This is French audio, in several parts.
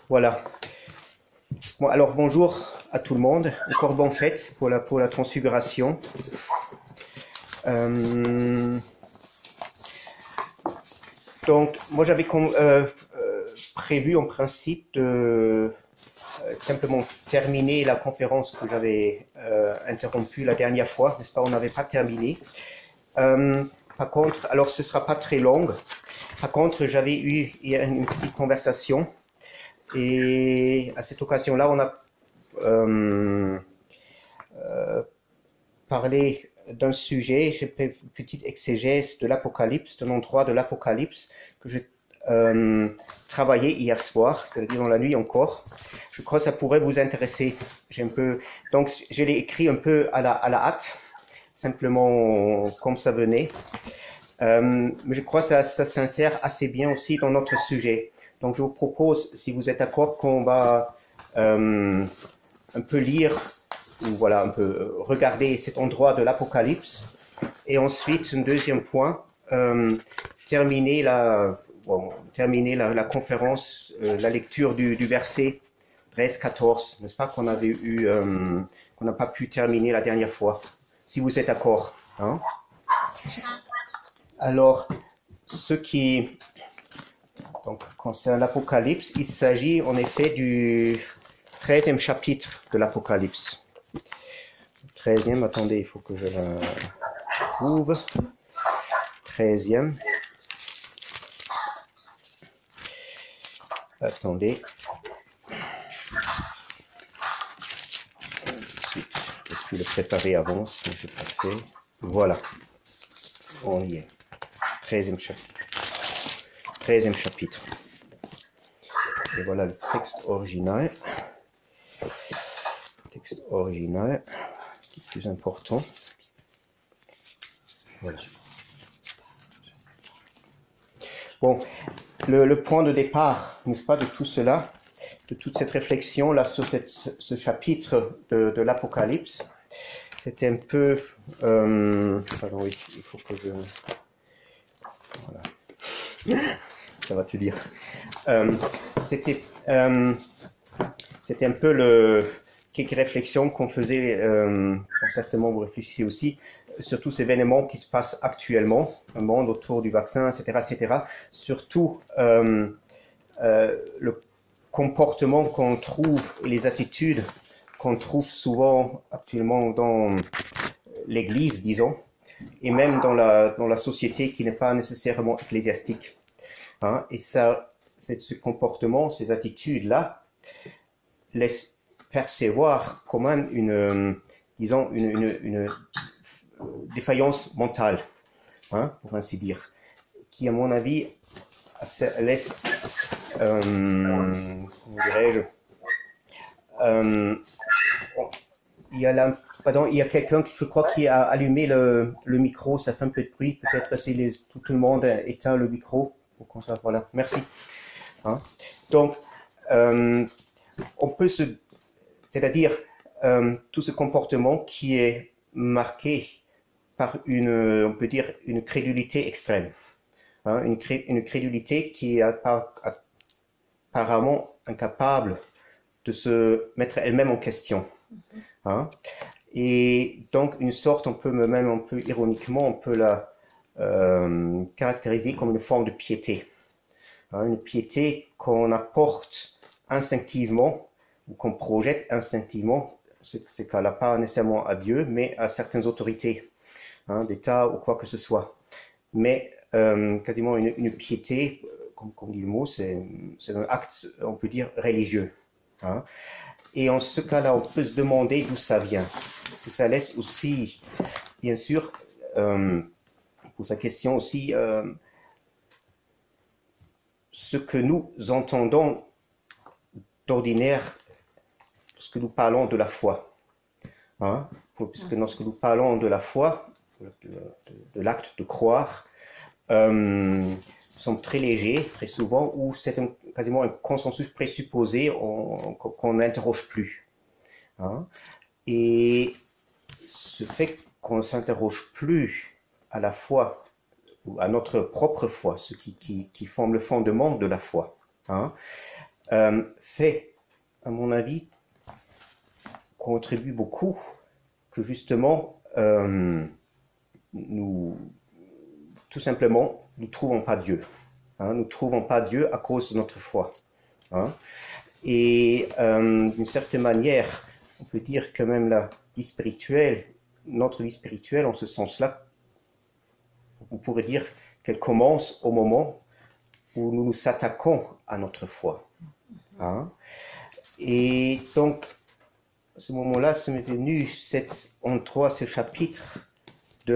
Voilà. Bon, alors bonjour à tout le monde. Encore bonne fête pour la transfiguration. Donc, moi j'avais prévu en principe de simplement terminer la conférence que j'avais interrompue la dernière fois, n'est-ce pas? On n'avait pas terminé. Par contre, alors ce ne sera pas très long. Par contre, j'avais eu une petite conversation et à cette occasion-là, on a parlé d'un sujet. J'ai fait une petite exégèse de l'Apocalypse, d'un endroit de l'Apocalypse que j'ai travaillé hier soir, c'est-à-dire dans la nuit encore. Je crois que ça pourrait vous intéresser. Donc, je l'ai écrit un peu à la hâte, simplement comme ça venait. Mais je crois que ça s'insère assez bien aussi dans notre sujet. Donc, je vous propose, si vous êtes d'accord, qu'on va un peu lire, ou voilà, un peu regarder cet endroit de l'Apocalypse. Et ensuite, un deuxième point, terminer la conférence, la lecture du verset 13-14, n'est-ce pas, qu'on n'a pas pu terminer la dernière fois, si vous êtes d'accord. Hein? Alors, ce qui concerne l'Apocalypse, il s'agit en effet du 13e chapitre de l'Apocalypse. 13e, attendez, il faut que je la trouve. 13e. Attendez. Ensuite, j'ai pu le préparer avant, mais je n'ai pas fait. Voilà. On y est. 13e chapitre. 13e chapitre. Et voilà le texte original. Texte original, qui est plus important. Voilà. Bon, le point de départ, n'est-ce pas, de tout cela, de toute cette réflexion là sur ce chapitre de l'Apocalypse, c'était un peu... pardon, oui, il faut que je... Voilà. Ça va te dire. C'était un peu quelques réflexions qu'on faisait, certainement vous réfléchissez aussi, sur tous ces événements qui se passent actuellement, le monde autour du vaccin, etc., etc. Surtout le comportement qu'on trouve et les attitudes qu'on trouve souvent actuellement dans l'Église, disons, et même dans la société qui n'est pas nécessairement ecclésiastique. Hein? Et ça, ce comportement, ces attitudes-là, laissent percevoir quand même une défaillance mentale, hein, pour ainsi dire, qui, à mon avis, laisse, comment dirais-je, il y a quelqu'un qui, je crois, qui a allumé le micro, ça fait un peu de bruit, peut-être que tout le monde éteint le micro, voilà, merci. Hein. Donc, on peut c'est-à-dire tout ce comportement qui est marqué par on peut dire, une crédulité extrême. Hein, une crédulité qui est apparemment incapable de se mettre elle-même en question. Hein. Et donc, une sorte, on peut même un peu ironiquement, on peut la caractériser comme une forme de piété. Hein, une piété qu'on apporte instinctivement ou qu'on projette instinctivement, ce cas-là pas nécessairement à Dieu, mais à certaines autorités, hein, d'État ou quoi que ce soit. Mais quasiment une piété, comme dit le mot, c'est un acte, on peut dire, religieux. Hein. Et en ce cas-là, on peut se demander d'où ça vient. Parce que ça laisse aussi, bien sûr, pose la question aussi, ce que nous entendons d'ordinaire lorsque nous parlons de la foi. Hein, puisque lorsque nous parlons de la foi, de l'acte de croire, nous sommes très légers, très souvent, où c'est quasiment un consensus présupposé qu'on n'interroge plus. Hein. Et ce fait qu'on ne s'interroge plus à la foi, ou à notre propre foi, ce qui forme le fondement de la foi, hein, fait, à mon avis, contribue beaucoup que justement, tout simplement, nous ne trouvons pas Dieu. Hein, nous ne trouvons pas Dieu à cause de notre foi. Hein. Et d'une certaine manière, on peut dire que même la vie spirituelle, notre vie spirituelle, en ce sens-là, on pourrait dire qu'elle commence au moment où nous nous attaquons à notre foi. Hein. Et donc, à ce moment-là, ça m'est venu ce chapitre de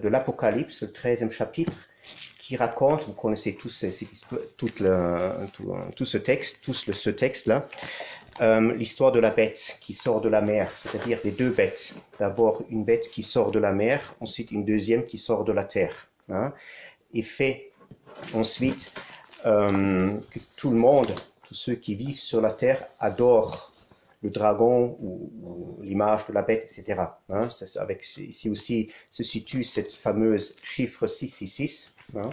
l'Apocalypse, le 13e chapitre, qui raconte, vous connaissez tous tout ce texte-là, l'histoire de la bête qui sort de la mer, c'est-à-dire les deux bêtes. D'abord une bête qui sort de la mer, ensuite une deuxième qui sort de la terre. Hein, et fait ensuite que tout le monde, tous ceux qui vivent sur la terre, adorent le dragon ou l'image de la bête, etc. Hein, ici aussi se situe cette fameuse chiffre 666. Hein.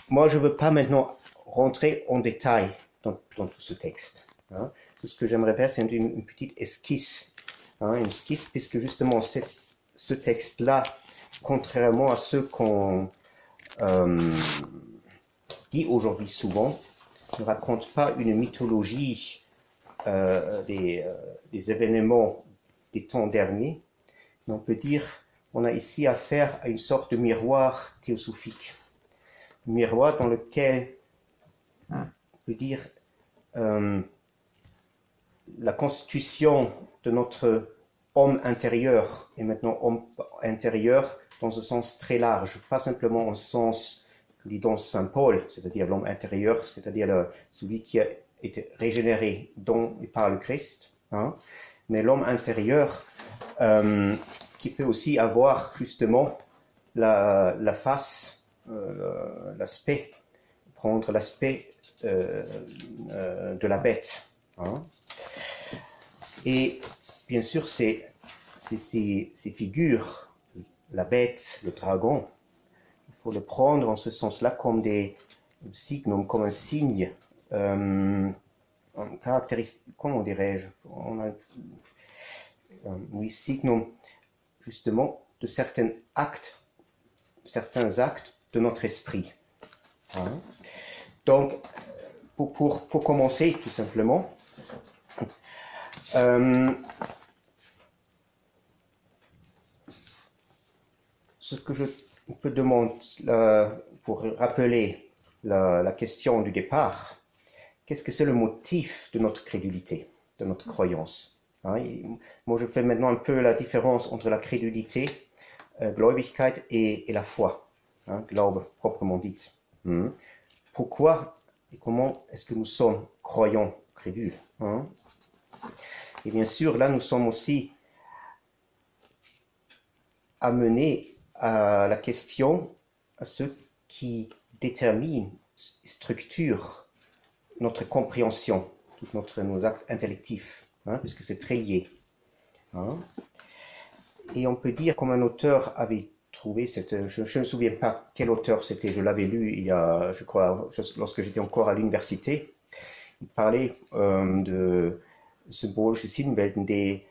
Moi, je ne veux pas maintenant rentrer en détail dans tout ce texte. Hein. Tout ce que j'aimerais faire, c'est une petite esquisse. Hein, une esquisse, puisque justement, ce texte-là, contrairement à ce qu'on dit aujourd'hui souvent, ne raconte pas une mythologie des événements des temps derniers, mais on peut dire on a ici affaire à une sorte de miroir théosophique. Un miroir dans lequel, on peut dire, la constitution de notre homme intérieur est maintenant homme intérieur dans un sens très large, pas simplement en sens que dit dans Saint Paul, c'est-à-dire l'homme intérieur, c'est-à-dire celui qui a été régénéré par le Christ, hein, mais l'homme intérieur qui peut aussi avoir justement la face, l'aspect, prendre l'aspect de la bête. Hein. Et bien sûr, ces figures, la bête, le dragon, il faut le prendre en ce sens-là comme comme un signe caractéristique, comment dirais-je, oui, signum justement de certains actes de notre esprit. Hein. Donc, pour commencer, tout simplement, ce que je peux demander pour rappeler la question du départ, qu'est-ce que c'est le motif de notre crédulité, de notre croyance? Hein, moi, je fais maintenant un peu la différence entre la crédulité, Gläubigkeit et la foi, hein, Glaube proprement dite. Pourquoi et comment est-ce que nous sommes croyants, crédules, hein? Et bien sûr, là, nous sommes aussi amenés à la question, à ce qui détermine, structure notre compréhension, tous nos actes intellectifs, hein, puisque c'est très lié. Hein. Et on peut dire, comme un auteur avait trouvé je ne me souviens pas quel auteur c'était, je l'avais lu il y a, je crois, lorsque j'étais encore à l'université, il parlait de symbolische Sinnwelten, des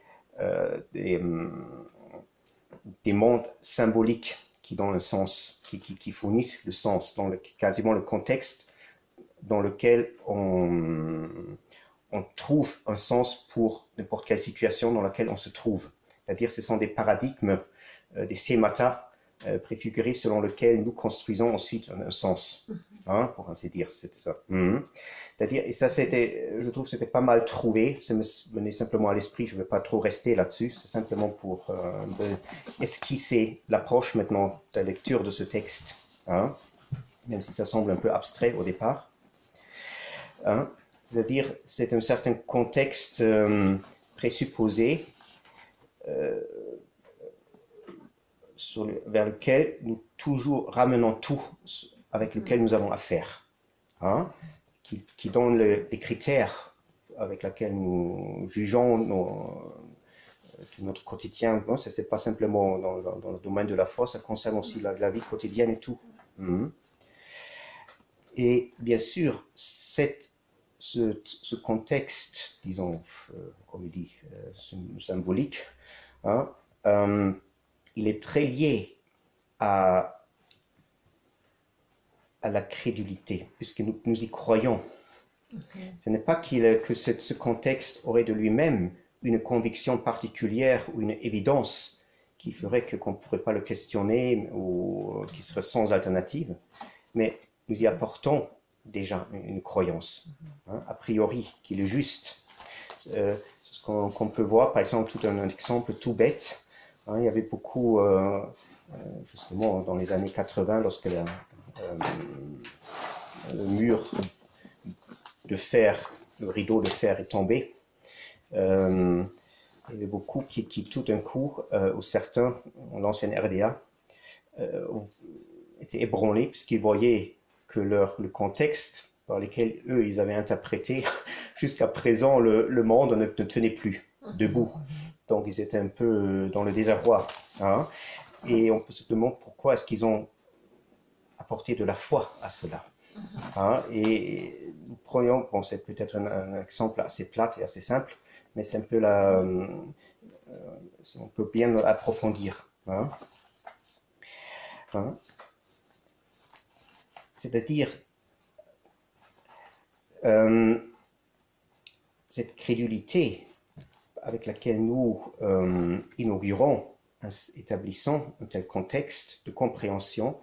mondes symboliques qui donnent un sens, qui fournissent le sens, quasiment le contexte dans lequel on trouve un sens pour n'importe quelle situation dans laquelle on se trouve. C'est-à-dire ce sont des paradigmes, des schémata préfigurés selon lesquels nous construisons ensuite un sens, hein, pour ainsi dire, c'est ça. C'est-à-dire, et ça je trouve que c'était pas mal trouvé, ça me venait simplement à l'esprit, je ne vais pas trop rester là-dessus, c'est simplement pour esquisser l'approche maintenant de la lecture de ce texte, hein, même si ça semble un peu abstrait au départ. Hein, c'est-à-dire, c'est un certain contexte présupposé vers lequel nous toujours ramenons tout avec lequel nous avons affaire, hein, qui donne les critères avec lesquels nous jugeons notre quotidien. Bon, ce n'est pas simplement dans le domaine de la foi, ça concerne aussi la vie quotidienne et tout. Et bien sûr, ce contexte, disons, comme il dit, symbolique, hein, il est très lié à la crédulité, puisque nous y croyons. Ce n'est pas que ce contexte aurait de lui-même une conviction particulière ou une évidence qui ferait qu'on ne pourrait pas le questionner ou qui serait sans alternative, mais nous y apportons déjà une croyance, hein, a priori, qui est juste. C'est ce qu'on peut voir, par exemple, tout un exemple tout bête. Hein, il y avait beaucoup, justement, dans les années 80, lorsque le mur de fer, le rideau de fer est tombé. Il y avait beaucoup qui tout d'un coup, ou certains, l'ancienne RDA, étaient ébranlés puisqu'ils voyaient que le contexte par lequel eux, ils avaient interprété, jusqu'à présent, le monde ne tenait plus debout. Donc, ils étaient un peu dans le désarroi. Hein. Et on peut se demander pourquoi est-ce qu'ils ont apporté de la foi à cela. Hein, et nous prenons, bon, c'est peut-être un exemple assez plat et assez simple, mais c'est un peu on peut bien approfondir. Hein. Hein. C'est-à-dire, cette crédulité avec laquelle nous établissons un tel contexte de compréhension,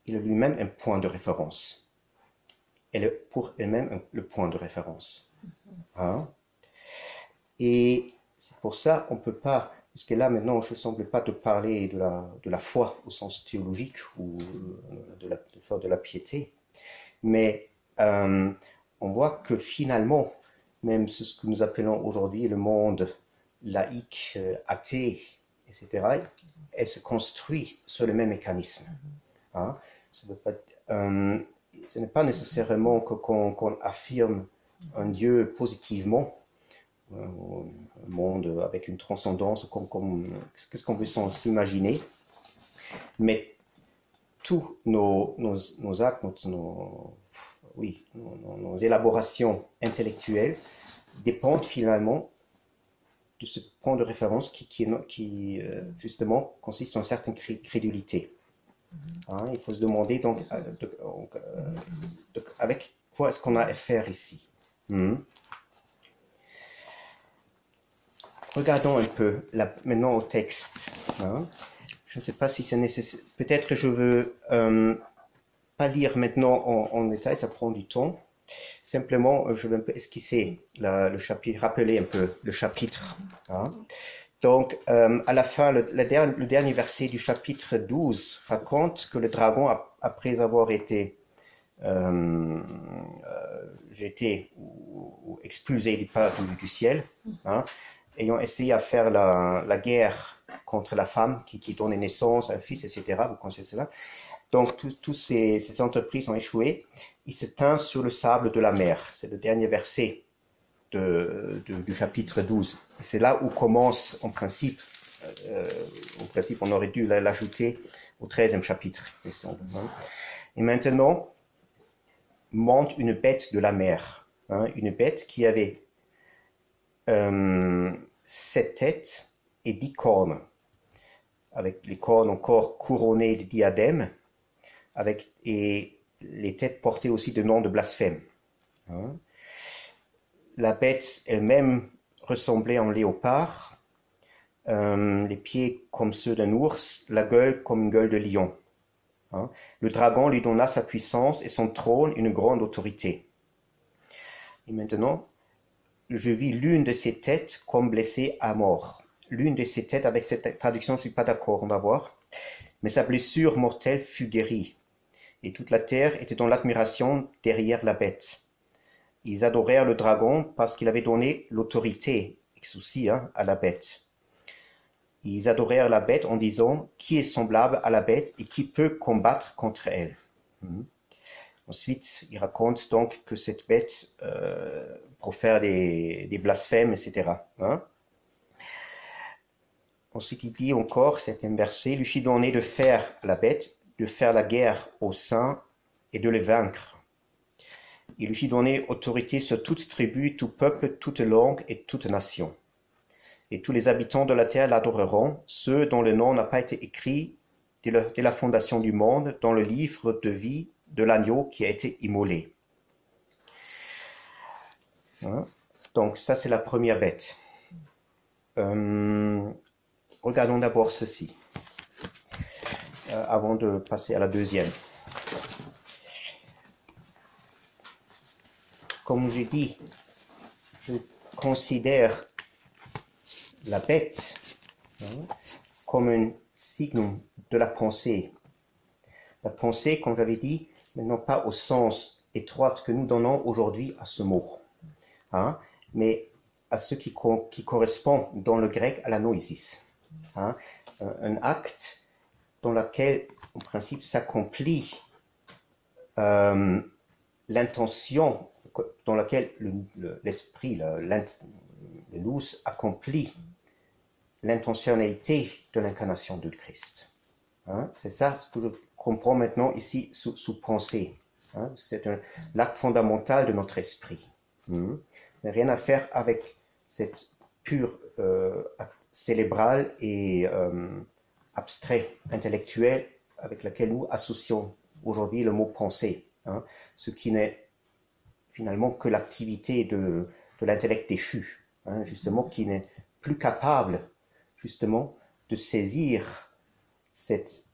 il est lui-même un point de référence. Elle est pour elle-même le point de référence. Hein? Et c'est pour ça qu'on ne peut pas, parce que là maintenant je ne semble pas te parler de la foi au sens théologique ou de la piété, mais on voit que finalement, même ce que nous appelons aujourd'hui le monde laïque, athée, etc., elle se construit sur le même mécanisme. Hein? Ce n'est pas nécessairement qu'on affirme un Dieu positivement, un monde avec une transcendance, qu'est-ce qu'on veut s'imaginer, mais tous nos actes, nos élaborations intellectuelles dépendent finalement de ce point de référence qui justement consiste en une certaine crédulité. Hein, il faut se demander donc avec quoi est-ce qu'on a affaire ici. Regardons un peu maintenant au texte. Hein. Je ne sais pas si c'est nécessaire. Peut-être que je veux pas lire maintenant en détail, ça prend du temps. Simplement, je vais un peu esquisser le chapitre, rappeler un peu le chapitre. Hein. Donc, à la fin, le dernier verset du chapitre 12 raconte que le dragon, après avoir été jeté ou expulsé du ciel, hein, ayant essayé à faire la guerre contre la femme qui donnait naissance à un fils, etc. Vous connaissez cela. Donc, toutes ces entreprises ont échoué. Il se tint sur le sable de la mer. C'est le dernier verset du chapitre 12. C'est là où commence, en principe, on aurait dû l'ajouter au 13e chapitre. Et maintenant, monte une bête de la mer. Hein, une bête qui avait 7 têtes et 10 cornes, avec les cornes encore couronnées de diadèmes, et les têtes portaient aussi de noms de blasphème. Hein. La bête elle-même ressemblait à un léopard, les pieds comme ceux d'un ours, la gueule comme une gueule de lion. Hein. Le dragon lui donna sa puissance et son trône une grande autorité. Et maintenant, je vis l'une de ses têtes comme blessée à mort. L'une de ses têtes, avec cette traduction, je ne suis pas d'accord, on va voir. Mais sa blessure mortelle fut guérie. Et toute la terre était dans l'admiration derrière la bête. Ils adorèrent le dragon parce qu'il avait donné l'autorité, exousia, à la bête. Ils adorèrent la bête en disant « Qui est semblable à la bête et qui peut combattre contre elle ?» Ensuite, il raconte donc que cette bête profère des blasphèmes, etc. Hein? Ensuite, il dit encore, 7e verset, « Lui fut donné de faire la bête, de faire la guerre aux saints et de les vaincre. Il lui fit donner autorité sur toute tribu, tout peuple, toute langue et toute nation. Et tous les habitants de la terre l'adoreront, ceux dont le nom n'a pas été écrit dès la fondation du monde dans le livre de vie de l'agneau qui a été immolé. Hein? Donc ça c'est la première bête. Regardons d'abord ceci, avant de passer à la deuxième. Comme j'ai dit, je considère la bête comme un signe de la pensée. La pensée, comme j'avais dit, mais non pas au sens étroit que nous donnons aujourd'hui à ce mot, mais à ce qui correspond dans le grec à la noésis. Un acte dans lequel, en principe, s'accomplit l'intention, dans laquelle l'esprit, le nous accomplit l'intentionnalité de l'incarnation du Christ. C'est ça ce que je comprends maintenant ici sous pensée. C'est l'acte fondamental de notre esprit. Ça n'a rien à faire avec cette pure acte cérébral et abstrait, intellectuel, avec laquelle nous associons aujourd'hui le mot pensée, ce qui n'est finalement que l'activité de l'intellect déchu, justement, qui n'est plus capable justement de saisir cette,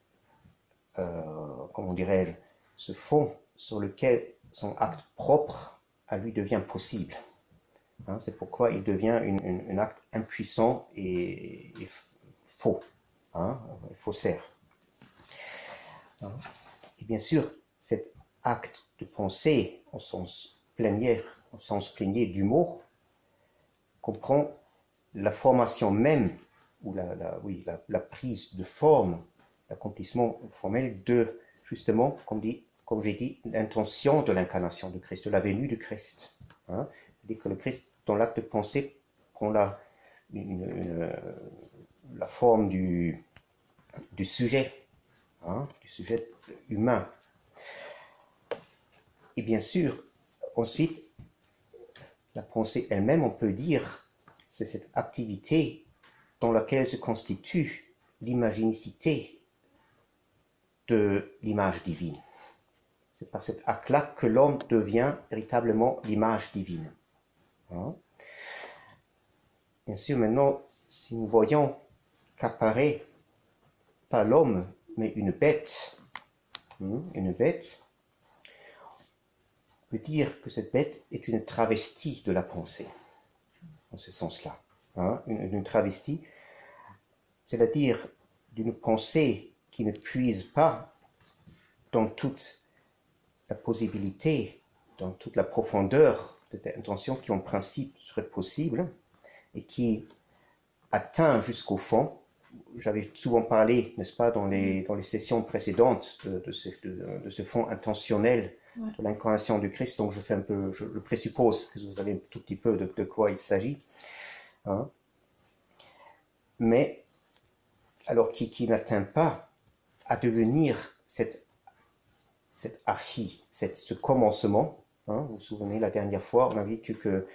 comment dirais-je, ce fond sur lequel son acte propre à lui devient possible. C'est pourquoi il devient un acte impuissant et faux, faussaire. Et bien sûr, cet acte de pensée, au sens plénier du mot, comprend la formation même, ou la prise de forme, l'accomplissement formel de, justement, comme j'ai dit, l'intention de l'incarnation de Christ, de la venue du Christ. C'est-à-dire que le Christ, dans l'acte de pensée, prend la forme du sujet, du sujet humain. Et bien sûr, ensuite, la pensée elle-même, on peut dire, c'est cette activité dans laquelle se constitue l'imaginicité de l'image divine. C'est par cet acte-là que l'homme devient véritablement l'image divine. Bien sûr, maintenant, si nous voyons qu'apparaît pas l'homme, mais une bête, on peut dire que cette bête est une travestie de la pensée, en ce sens-là. Une travestie, c'est-à-dire d'une pensée qui ne puise pas dans toute la possibilité, dans toute la profondeur de cette intention qui en principe serait possible et qui atteint jusqu'au fond. J'avais souvent parlé, n'est-ce pas, dans les sessions précédentes de ce fond intentionnel de l'incarnation du Christ. Donc je présuppose que vous savez un tout petit peu de quoi il s'agit. Mais alors qui n'atteint pas à devenir cette archi, ce commencement. Vous vous souvenez, la dernière fois, on a vu que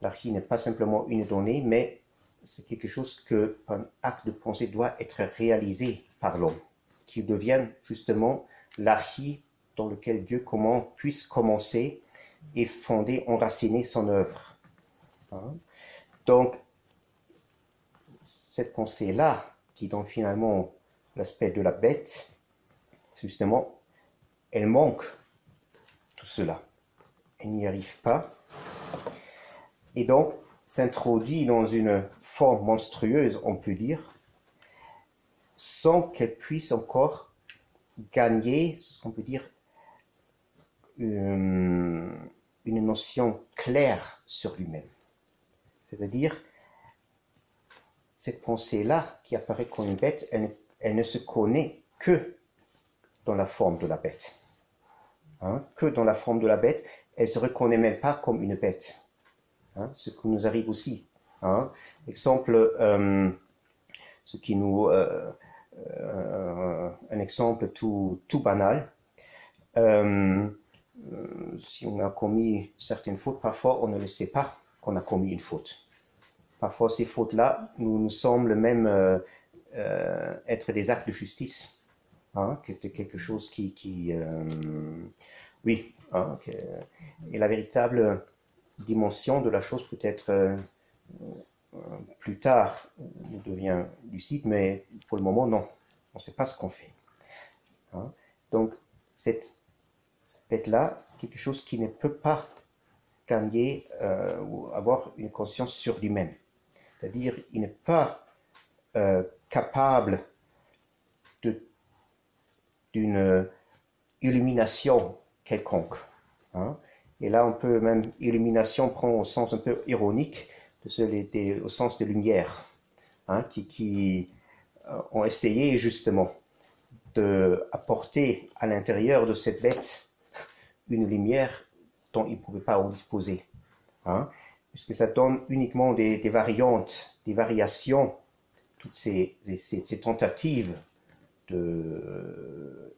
l'archi n'est pas simplement une donnée, mais c'est quelque chose que, un acte de pensée doit être réalisé par l'homme, qui devienne justement l'archi dans lequel Dieu puisse commencer et fonder, enraciner son œuvre. Donc, cette pensée-là, qui donne finalement l'aspect de la bête, justement, elle manque tout cela. Elle n'y arrive pas. Et donc, s'introduit dans une forme monstrueuse, on peut dire, sans qu'elle puisse encore gagner, ce qu'on peut dire, une notion claire sur lui-même. C'est-à-dire, cette pensée-là, qui apparaît comme une bête, elle ne se connaît que dans la forme de la bête. Que dans la forme de la bête, elle ne se reconnaît même pas comme une bête. Ce qui nous arrive aussi. Exemple, ce qui nous, un exemple tout banal. si on a commis certaines fautes, parfois on ne le sait pas qu'on a commis une faute. Parfois ces fautes-là nous semblent même être des actes de justice, hein, quelque chose oui, hein, et la véritable dimension de la chose peut être plus tard nous devient lucide, mais pour le moment non, on ne sait pas ce qu'on fait. Hein. Donc cette bête-là, quelque chose qui ne peut pas gagner ou avoir une conscience sur lui-même. C'est-à-dire, il n'est pas capable d'une illumination quelconque. Hein. Et là, on peut même, illumination prend au sens un peu ironique, au sens de lumière, hein, qui ont essayé justement d'apporter à l'intérieur de cette bête une lumière dont ils ne pouvaient pas en disposer. Hein, puisque ça donne uniquement des variantes, des variations, toutes ces tentatives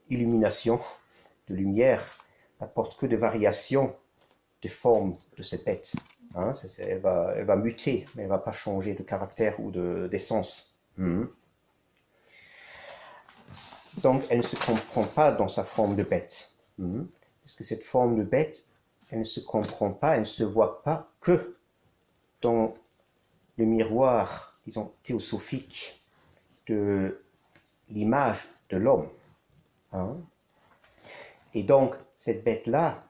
d'illumination, de lumière, n'apportent que des variations de forme de cette bête. Hein, elle va muter, mais elle ne va pas changer de caractère ou d'essence. Donc, elle ne se comprend pas dans sa forme de bête. Parce que cette forme de bête, elle ne se comprend pas, elle ne se voit pas que dans le miroir, disons, théosophique de l'image de l'homme. Hein. Et donc, cette bête-là,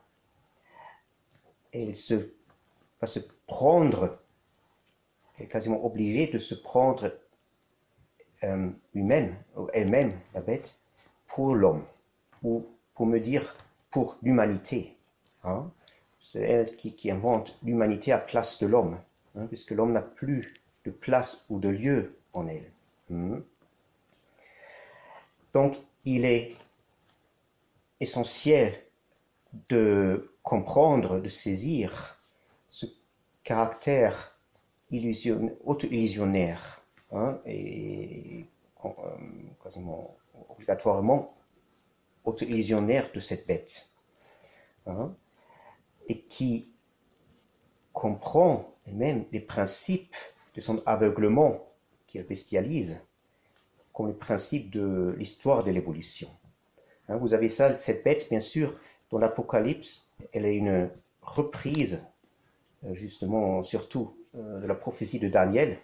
elle va se prendre, elle est quasiment obligée de se prendre elle-même, la bête, pour l'homme, ou pour me dire, pour l'humanité. Hein. C'est elle qui invente l'humanité à place de l'homme, hein, puisque l'homme n'a plus de place ou de lieu en elle. Donc, il est essentiel de comprendre, de saisir ce caractère auto-illusionnaire, hein, et quasiment obligatoirement auto-illusionnaire de cette bête, hein, et qui comprend même les principes de son aveuglement qu'il bestialise, comme le principe de l'histoire de l'évolution. Hein, vous avez ça, cette bête, bien sûr, dans l'Apocalypse, elle est une reprise, justement, surtout de la prophétie de Daniel,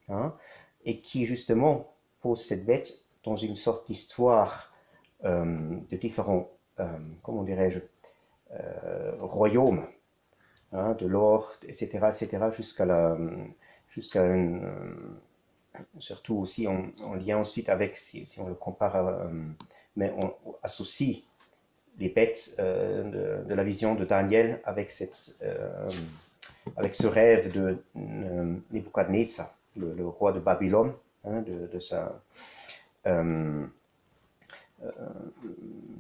hein, et qui, justement, pose cette bête dans une sorte d'histoire de différents, comment dirais-je, royaumes, hein, de l'or, etc., jusqu'à surtout aussi en lien ensuite avec, si on le compare, mais on associe les bêtes de la vision de Daniel avec ce rêve de Nebuchadnezzar, le roi de Babylone, hein, de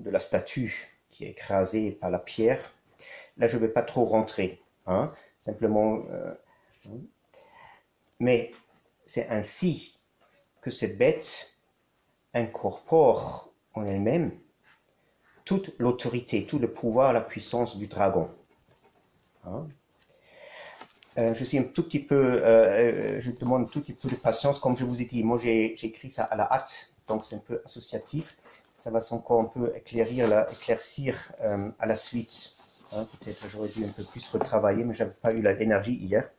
la statue qui est écrasée par la pierre. Là, je ne vais pas trop rentrer, hein, simplement. Mais c'est ainsi que cette bête incorpore en elle-même toute l'autorité, tout le pouvoir, la puissance du dragon. Hein. Je suis un tout petit peu, je demande un tout petit peu de patience, comme je vous ai dit. Moi, j'ai écrit ça à la hâte, donc c'est un peu associatif. Ça va encore un peu éclaircir à la suite. Hein, peut-être j'aurais dû un peu plus retravailler, mais je n'avais pas eu l'énergie hier.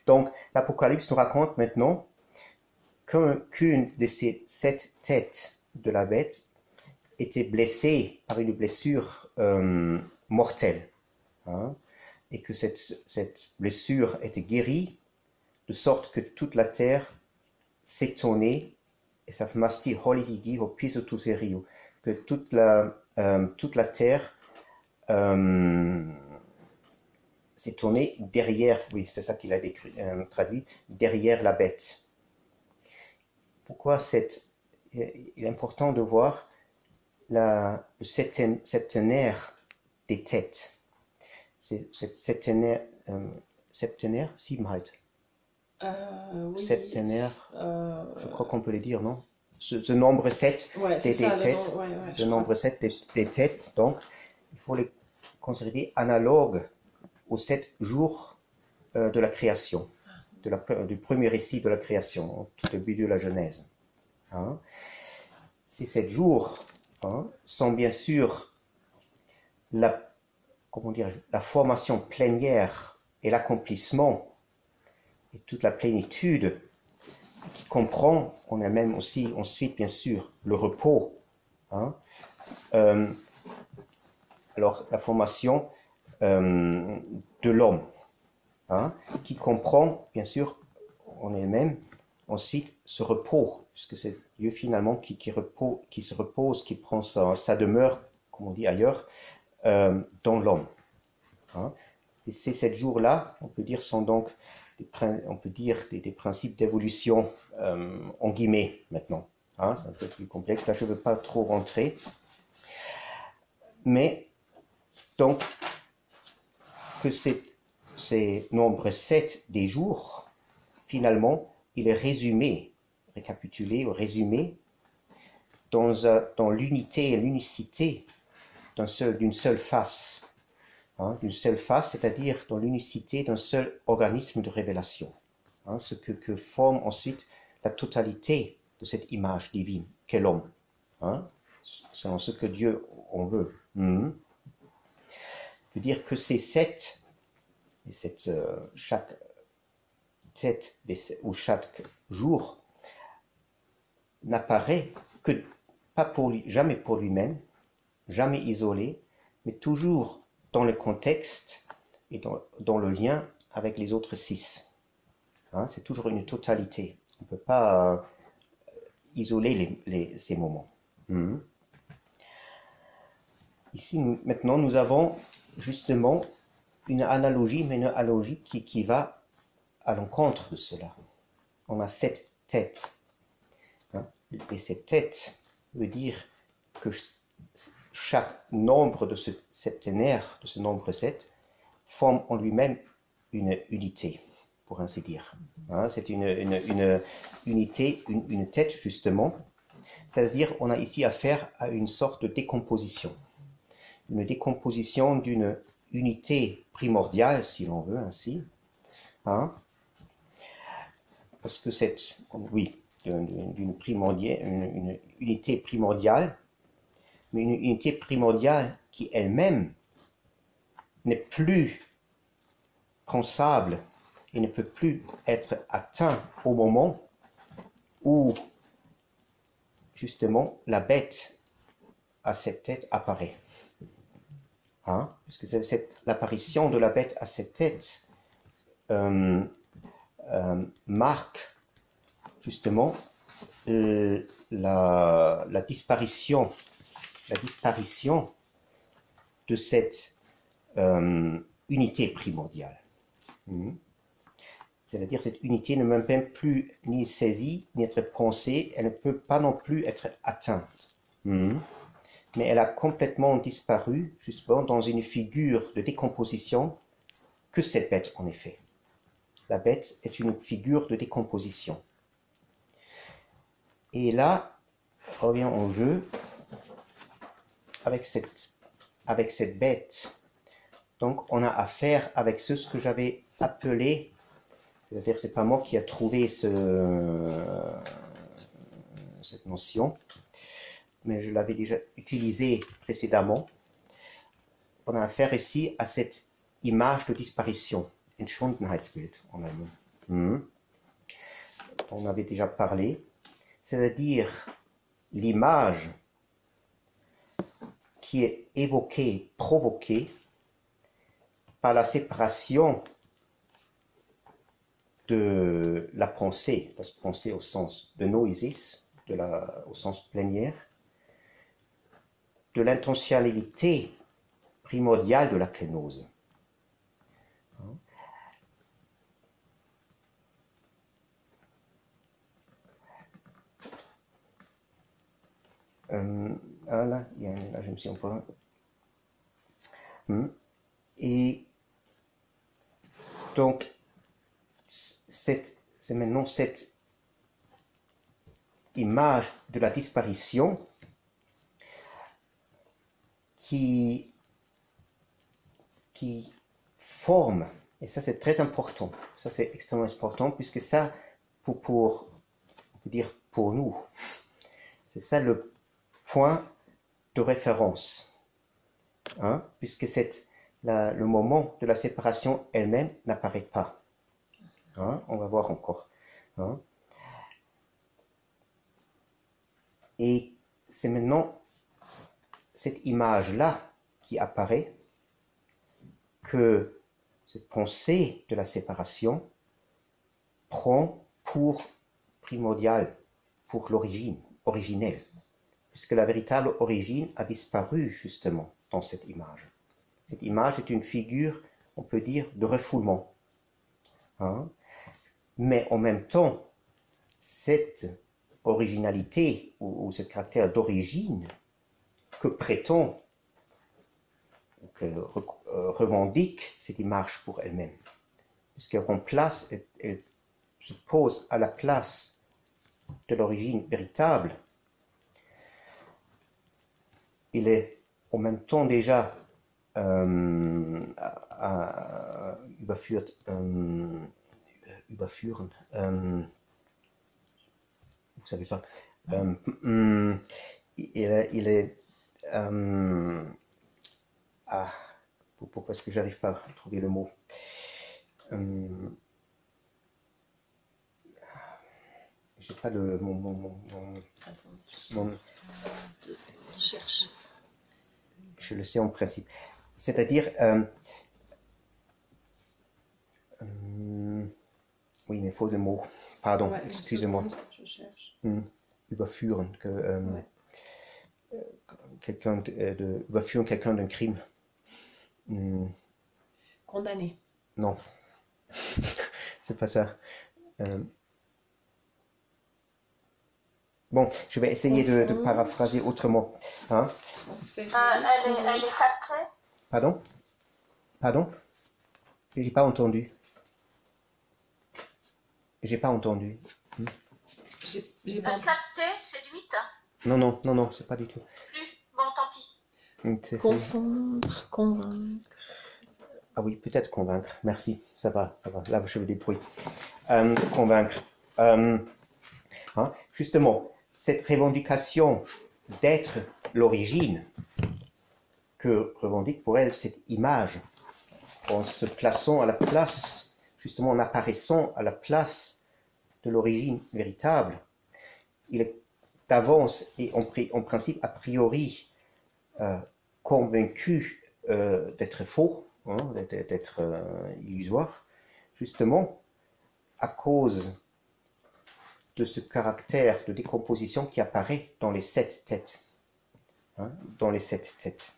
Donc, l'Apocalypse nous raconte maintenant qu'une de ces 7 têtes de la bête était blessée par une blessure mortelle. Hein, et que cette blessure était guérie, de sorte que toute la terre s'étonnait, et ça masti holigi au piso tuserio, que toute la terre s'étonnait derrière, oui, c'est ça qu'il a traduit, derrière la bête. Pourquoi il est important de voir le septénaire des têtes. C'est septénaire, Siebenheit. Oui. Septénaire, je crois qu'on peut le dire, non? Ce nombre 7 ouais, des têtes, le nombre 7 des têtes, donc il faut considéré analogue aux 7 jours de la création, du premier récit de la création, au tout début de la Genèse. Hein. Ces 7 jours sont bien sûr la formation plénière et l'accomplissement et toute la plénitude qui comprend en elle-même aussi ensuite bien sûr le repos. Hein. Alors la formation de l'homme, qui comprend bien sûr en elle-même ensuite ce repos, puisque c'est Dieu finalement qui se repose, qui prend sa demeure, comme on dit ailleurs, dans l'homme. Hein. Et ces 7 jours-là, on peut dire, sont donc des principes d'évolution en guillemets maintenant. Hein, c'est un peu plus complexe, là je ne veux pas trop rentrer. Mais donc, que ces nombres 7 des jours, finalement, il est résumé, récapitulé ou résumé dans l'unité et l'unicité d'une seule face. Hein, d'une seule face, c'est-à-dire dans l'unicité d'un seul organisme de révélation. Hein, ce que forme ensuite la totalité de cette image divine qu'est l'homme. Hein, selon ce que Dieu en veut. De dire que ces 7, chaque tête ou chaque jour n'apparaît que jamais pour lui-même, jamais isolé, mais toujours dans le contexte et dans le lien avec les autres 6. Hein, c'est toujours une totalité. On ne peut pas isoler ces moments. Ici, maintenant, nous avons justement une analogie, mais une analogie qui va à l'encontre de cela. On a 7 têtes. Hein, et cette tête veut dire que chaque nombre de ce septénaire, de ce nombre 7, forme en lui-même une unité, pour ainsi dire. Hein, c'est une unité, une tête justement. C'est-à-dire on a ici affaire à une sorte de décomposition. Une décomposition d'une unité primordiale, si l'on veut ainsi. Hein, parce que d'une unité primordiale, mais une unité primordiale qui elle-même n'est plus pensable et ne peut plus être atteint au moment où justement la bête à cette tête apparaît. Hein? Puisque c'est l'apparition de la bête à cette tête marque justement la disparition de cette unité primordiale. C'est-à-dire cette unité ne peut même plus ni saisie, ni être pensée, elle ne peut pas non plus être atteinte. Mais elle a complètement disparu, justement, dans une figure de décomposition que cette bête, en effet. La bête est une figure de décomposition. Et là, revient en jeu avec cette bête. Donc, on a affaire avec ce que j'avais appelé, c'est-à-dire c'est pas moi qui a trouvé cette notion, mais je l'avais déjà utilisée précédemment. On a affaire ici à cette image de disparition, Entschwundenheitsbild en allemand. On avait déjà parlé, c'est-à-dire l'image qui est évoquée, provoquée par la séparation de la pensée au sens de noesis, au sens plénière, de l'intentionnalité primordiale de la kénose. Là, je me suis encore... Et donc, c'est maintenant cette image de la disparition qui qui forme, et ça c'est très important, ça c'est extrêmement important, puisque ça, on peut dire pour nous, c'est ça le point de référence, hein, puisque le moment de la séparation elle-même n'apparaît pas. Hein, on va voir encore. Hein. Et c'est maintenant cette image-là qui apparaît que cette pensée de la séparation prend pour primordial, pour l'origine, originelle, puisque la véritable origine a disparu justement dans cette image. Cette image est une figure, on peut dire, de refoulement. Hein? Mais en même temps, cette originalité ou ce caractère d'origine que prétend ou que revendique cette image pour elle-même, puisqu'elle remplace, elle se pose à la place de l'origine véritable, il est en même temps déjà überführend, vous savez ça, il est pourquoi est-ce que j'arrive pas à trouver le mot, j'ai pas de Attends. Je cherche. Je le sais en principe. C'est-à-dire, oui, mais il faut le mot. Pardon, Ouais, excusez-moi. Je cherche. Überführen, überführen quelqu'un d'un crime. Condamné. Non, c'est pas ça. Bon, je vais essayer de paraphraser autrement. Hein? Elle est sacrée. Pardon? Pardon? J'ai pas entendu. J'ai pas entendu. J'ai pas... Captée, séduite? Non, c'est pas du tout. Plus. Bon, tant pis. Confondre, convaincre. Ah oui, peut-être convaincre. Merci, ça va. Là, je me débrouille. Convaincre. Hein? Justement, cette revendication d'être l'origine que revendique pour elle cette image, en se plaçant à la place, justement en apparaissant à la place de l'origine véritable, il est d'avance et en principe a priori convaincu d'être faux, hein, d'être illusoire, justement à cause de ce caractère de décomposition qui apparaît dans les 7 têtes. Hein, dans les 7 têtes.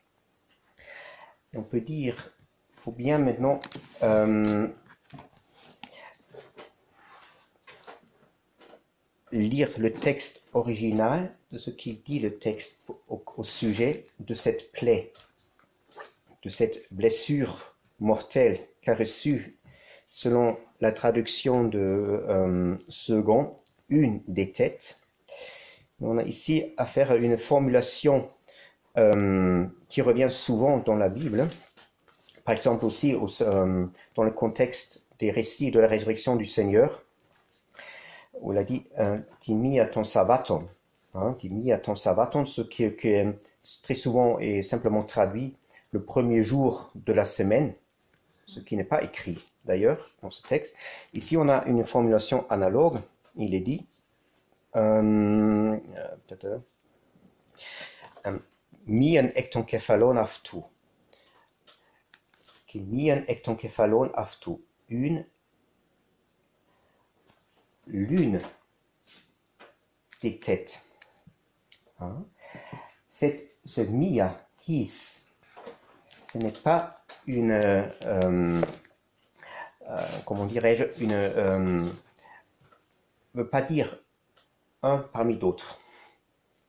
Et on peut dire, il faut bien maintenant lire le texte original de ce qu'il dit le texte au sujet de cette plaie, de cette blessure mortelle qu'a reçue, selon la traduction de Second, une des têtes. On a ici affaire à une formulation qui revient souvent dans la Bible, par exemple aussi dans le contexte des récits de la résurrection du Seigneur, où il a dit timia ton sabbaton, hein, timia ton sabbaton, ce qui très souvent est simplement traduit le premier jour de la semaine, ce qui n'est pas écrit d'ailleurs dans ce texte. Ici on a une formulation analogue, il est dit mien ek ton kephalon aftu, qui mien ek ton kephalon aftu, l'une des têtes. Hein? Ce mia, his, ce n'est pas une, comment dirais-je, ne veut pas dire un parmi d'autres,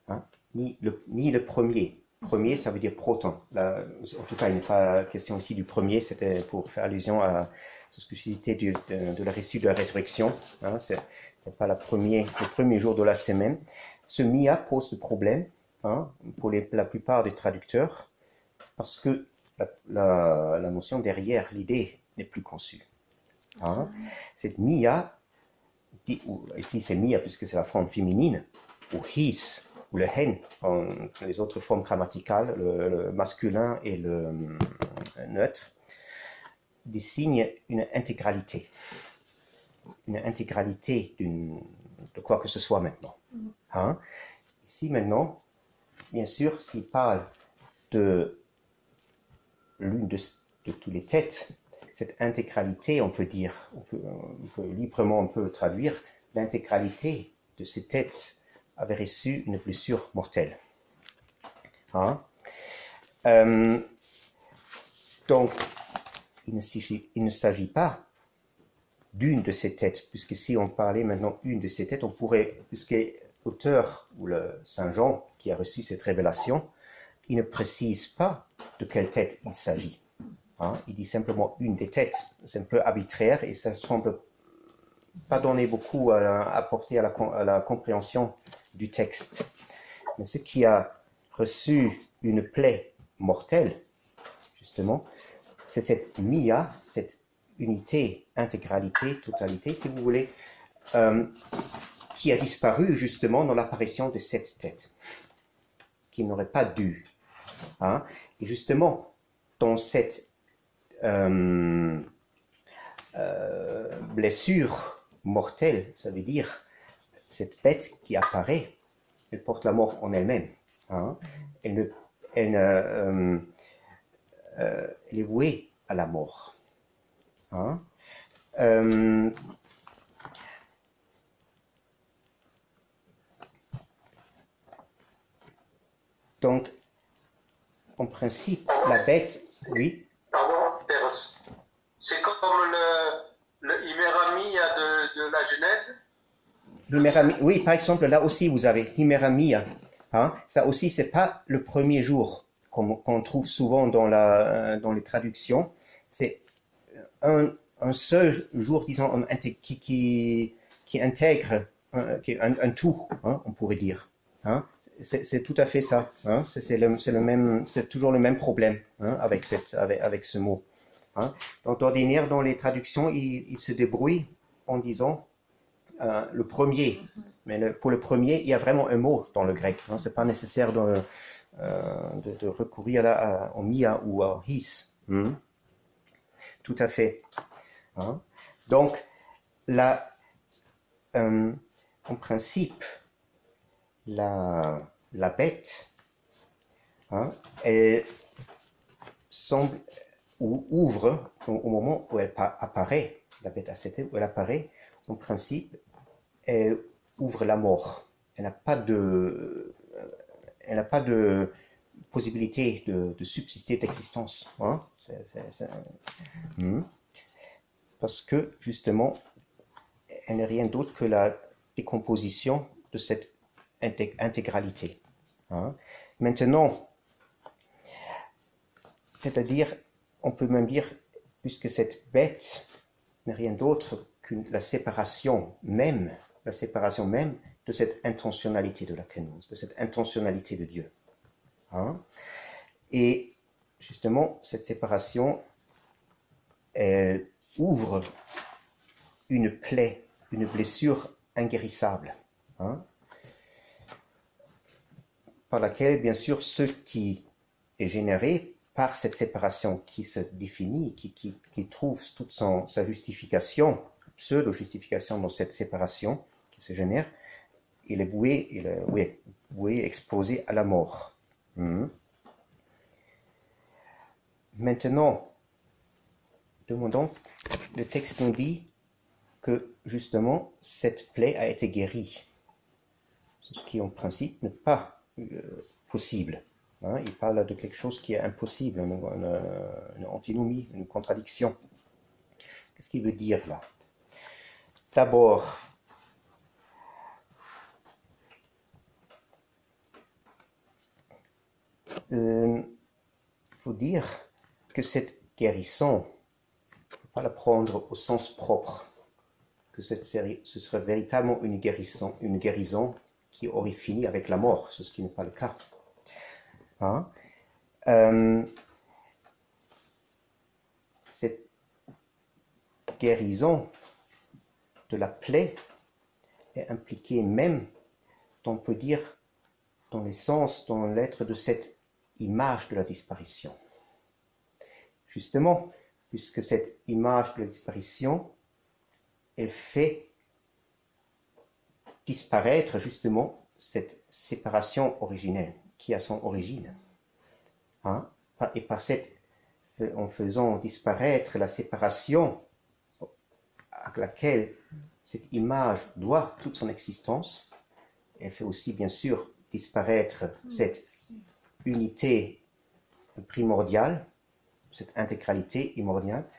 hein? ni le premier. Premier, ça veut dire proton. Là, en tout cas, il n'est pas question ici du premier, c'était pour faire allusion à ce que je citais de la récit de la résurrection. Hein, c'est pas le premier jour de la semaine. Ce mia pose de problème, hein, pour la plupart des traducteurs, parce que la notion derrière l'idée n'est plus conçue. Hein? Cette mia, ici c'est mia puisque c'est la forme féminine, ou his, ou le hen, les autres formes grammaticales, le masculin et le neutre, désignent une intégralité de quoi que ce soit maintenant. Hein? Ici maintenant, bien sûr, s'il parle de l'une de toutes les têtes, cette intégralité, on peut dire, on peut traduire, l'intégralité de ces têtes avait reçu une blessure mortelle. Hein? Donc, il ne s'agit pas d'une de ces têtes, puisque si on parlait maintenant d'une de ces têtes, on pourrait, puisque l'auteur ou le Saint Jean qui a reçu cette révélation, il ne précise pas de quelle tête il s'agit. Hein? Il dit simplement une des têtes. C'est un peu arbitraire et ça ne semble pas donner beaucoup à apporter à la compréhension du texte. Mais ce qui a reçu une plaie mortelle, justement, c'est cette mia, cette unité, intégralité, totalité, si vous voulez, qui a disparu justement dans l'apparition de cette tête, qui n'aurait pas dû. Hein? Et justement, dans cette blessure mortelle, ça veut dire cette bête qui apparaît, elle porte la mort en elle-même. Hein? Elle est vouée à la mort. Hein? Donc, en principe, la bête, oui. Pardon, c'est comme le Himeramia de la Genèse. Himeramia, oui, par exemple, là aussi vous avez Himeramia. Hein? Ça aussi, c'est pas le premier jour qu'on trouve souvent dans les traductions. C'est un seul jour, disons, qui intègre un tout, hein, on pourrait dire. Hein? C'est tout à fait ça. Hein? C'est toujours le même problème, hein, avec ce mot. Hein? Donc d'ordinaire, dans les traductions, il se débrouille en disant le premier. Mais pour le premier, il y a vraiment un mot dans le grec. Hein? C'est pas nécessaire de recourir au mia ou au his. Hein? Tout à fait. Hein? Donc, en principe, la bête, hein, elle semble ou ouvre au moment où elle apparaît, la bête à 7 où elle apparaît, en principe, elle ouvre la mort. Elle n'a pas de possibilité de subsister d'existence. Hein? Parce que, justement, elle n'est rien d'autre que la décomposition de cette intégralité. Hein? Maintenant, c'est-à-dire, on peut même dire, puisque cette bête n'est rien d'autre que la séparation même de cette intentionnalité de la kénose, de cette intentionnalité de Dieu. Hein? Et justement, cette séparation, elle ouvre une plaie, une blessure inguérissable, hein? Par laquelle, bien sûr, ce qui est généré par cette séparation qui se définit, qui trouve toute sa justification, pseudo-justification dans cette séparation qui se génère, il est voué, exposé à la mort. Maintenant, demandons, le texte nous dit que justement cette plaie a été guérie, ce qui en principe n'est pas possible. Hein? Il parle de quelque chose qui est impossible, une antinomie, une contradiction. Qu'est-ce qu'il veut dire là? D'abord, il faut dire que cette guérison, il ne faut pas la prendre au sens propre, que ce serait véritablement une guérison qui aurait fini avec la mort, ce qui n'est pas le cas. Hein? cette guérison de la plaie est impliquée même, on peut dire, dans l'essence, dans l'être de cette image de la disparition. Justement, puisque cette image de la disparition, elle fait disparaître justement cette séparation originelle qui a son origine. Hein? Et par en faisant disparaître la séparation à laquelle cette image doit toute son existence, elle fait aussi bien sûr disparaître cette unité primordiale, cette intégralité immordiale,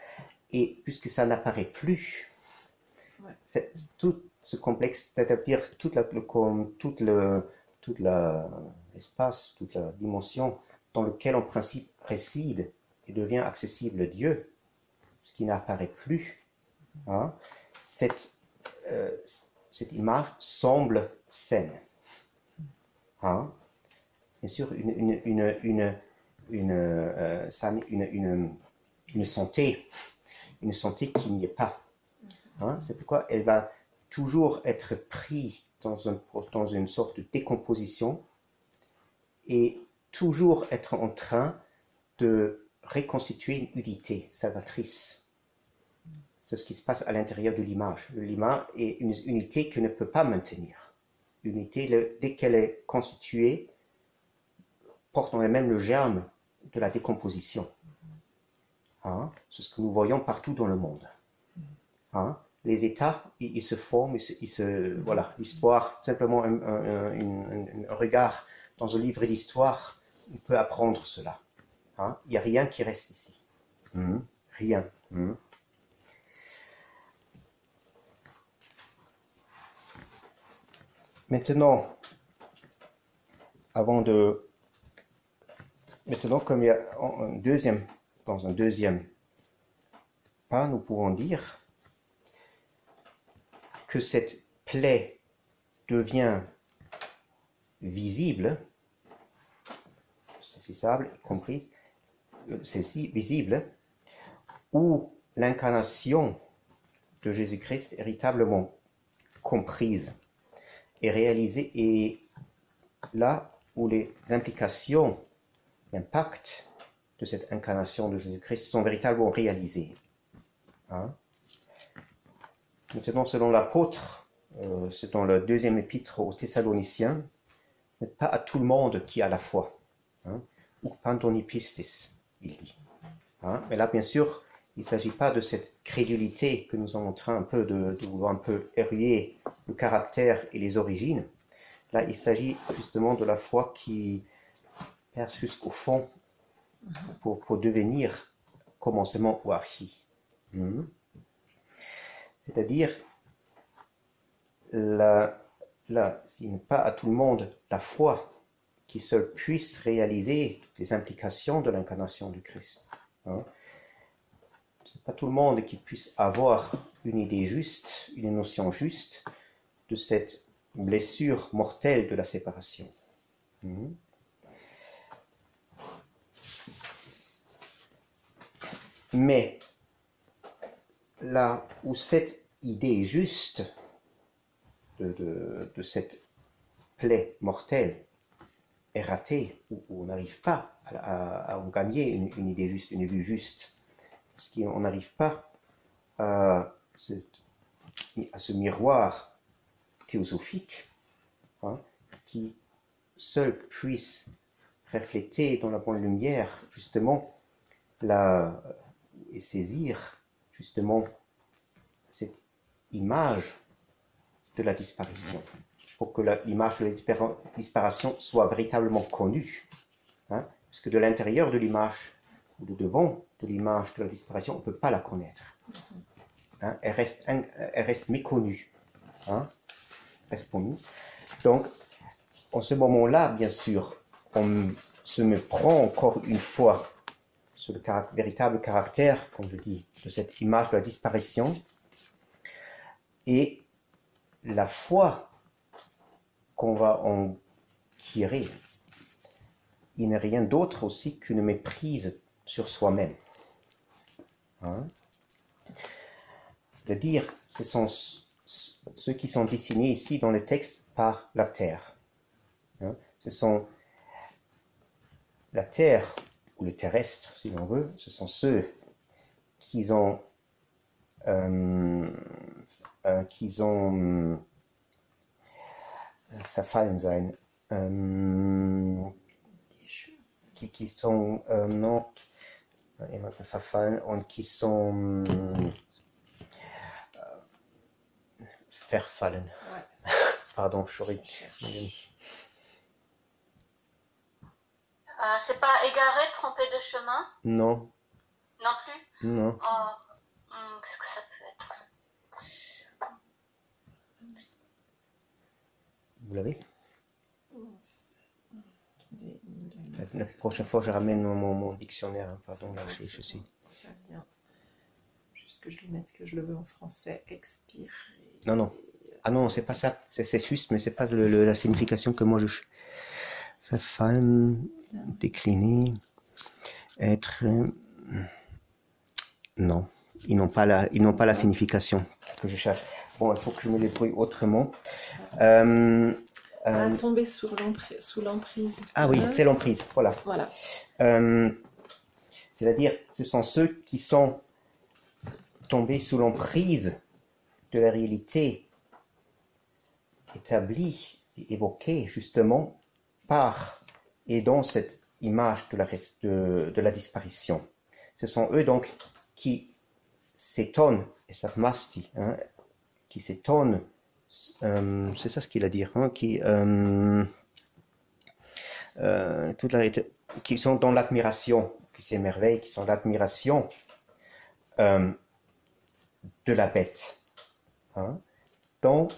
et puisque ça n'apparaît plus, tout ce complexe, c'est-à-dire tout l'espace, toute la dimension dans lequel en principe réside et devient accessible à Dieu, ce qui n'apparaît plus, hein, cette image semble saine. Hein? Bien sûr, une santé qui n'y est pas. Hein? C'est pourquoi elle va toujours être prise dans une sorte de décomposition et toujours être en train de reconstituer une unité salvatrice. C'est ce qui se passe à l'intérieur de l'image. L'image est une unité qui ne peut pas maintenir. L'unité, dès qu'elle est constituée, porte en elle-même le germe de la décomposition. Hein? C'est ce que nous voyons partout dans le monde. Hein? Les États, ils se forment, voilà, l'histoire, simplement un regard dans un livre d'histoire, on peut apprendre cela. Hein? Il n'y a rien qui reste ici. Rien. Maintenant, comme il y a dans un deuxième pas, nous pouvons dire que cette plaie devient visible, saisissable, comprise, celle-ci visible, où l'incarnation de Jésus-Christ est véritablement comprise et réalisée, et là où les implications, l'impact de cette incarnation de Jésus-Christ sont véritablement réalisés. Hein? Maintenant, selon l'apôtre, c'est dans le deuxième épître aux Thessaloniciens, ce n'est pas à tout le monde qui a la foi. Hein? Ou pantonipistis, il dit. Hein? Mais là, bien sûr, il ne s'agit pas de cette crédulité que nous sommes en train un peu de vouloir un peu éruer le caractère et les origines. Là, il s'agit justement de la foi qui perce jusqu'au fond pour devenir commencement ou archi. C'est-à-dire, là, s'il n'est pas à tout le monde la foi qui seule puisse réaliser les implications de l'incarnation du Christ. Hein? Ce n'est pas tout le monde qui puisse avoir une idée juste, une notion juste de cette blessure mortelle de la séparation. Mais là où cette idée juste de cette plaie mortelle est ratée, où on n'arrive pas à en gagner une idée juste, une vue juste, parce qu'on n'arrive pas à ce miroir théosophique, hein, qui seul puisse refléter dans la bonne lumière justement et saisir justement cette image de la disparition, pour que l'image de la disparition soit véritablement connue. Hein, parce que de l'intérieur de l'image, ou de devant de l'image de la disparition, on ne peut pas la connaître. Hein, elle reste méconnue. Hein, reste pour nous. Donc, en ce moment-là, bien sûr, on se méprend encore une fois sur le véritable caractère, comme je dis, de cette image de la disparition, et la foi qu'on va en tirer, il n'est rien d'autre aussi qu'une méprise sur soi-même. Hein. C'est-à-dire, ce sont ceux qui sont dessinés ici dans le texte par la terre. Hein. Ce sont la terre, ou le terrestre, si l'on veut, ce sont ceux qui ont verfallen sein, qui sont non verfallen und qui sont verfallen. Ouais. Pardon, sorry. C'est pas égaré, trompé de chemin? Non. Non plus? Non. Qu'est-ce que ça peut être? Vous l'avez? Attendez, La prochaine fois, je ramène mon dictionnaire. Hein, pardon, là, je sais. ça vient. Juste que je lui mette que je le veux en français. Expire. Non, non. Ah non, c'est pas ça. C'est juste, mais c'est pas la signification que moi je... Verfallen, décliner, être... Non, ils n'ont pas la signification que je cherche. Bon, il faut que je me débrouille autrement. Tomber sous l'emprise. Ah oui, c'est l'emprise, voilà. Voilà. C'est-à-dire, ce sont ceux qui sont tombés sous l'emprise de la réalité établie et évoquée justement par et dans cette image de la disparition. Ce sont eux donc qui s'étonnent, et Savmasti, hein, qui s'étonnent, c'est ça ce qu'il a dit, hein, qui sont dans l'admiration, qui s'émerveillent, qui sont l'admiration de la bête, hein, dont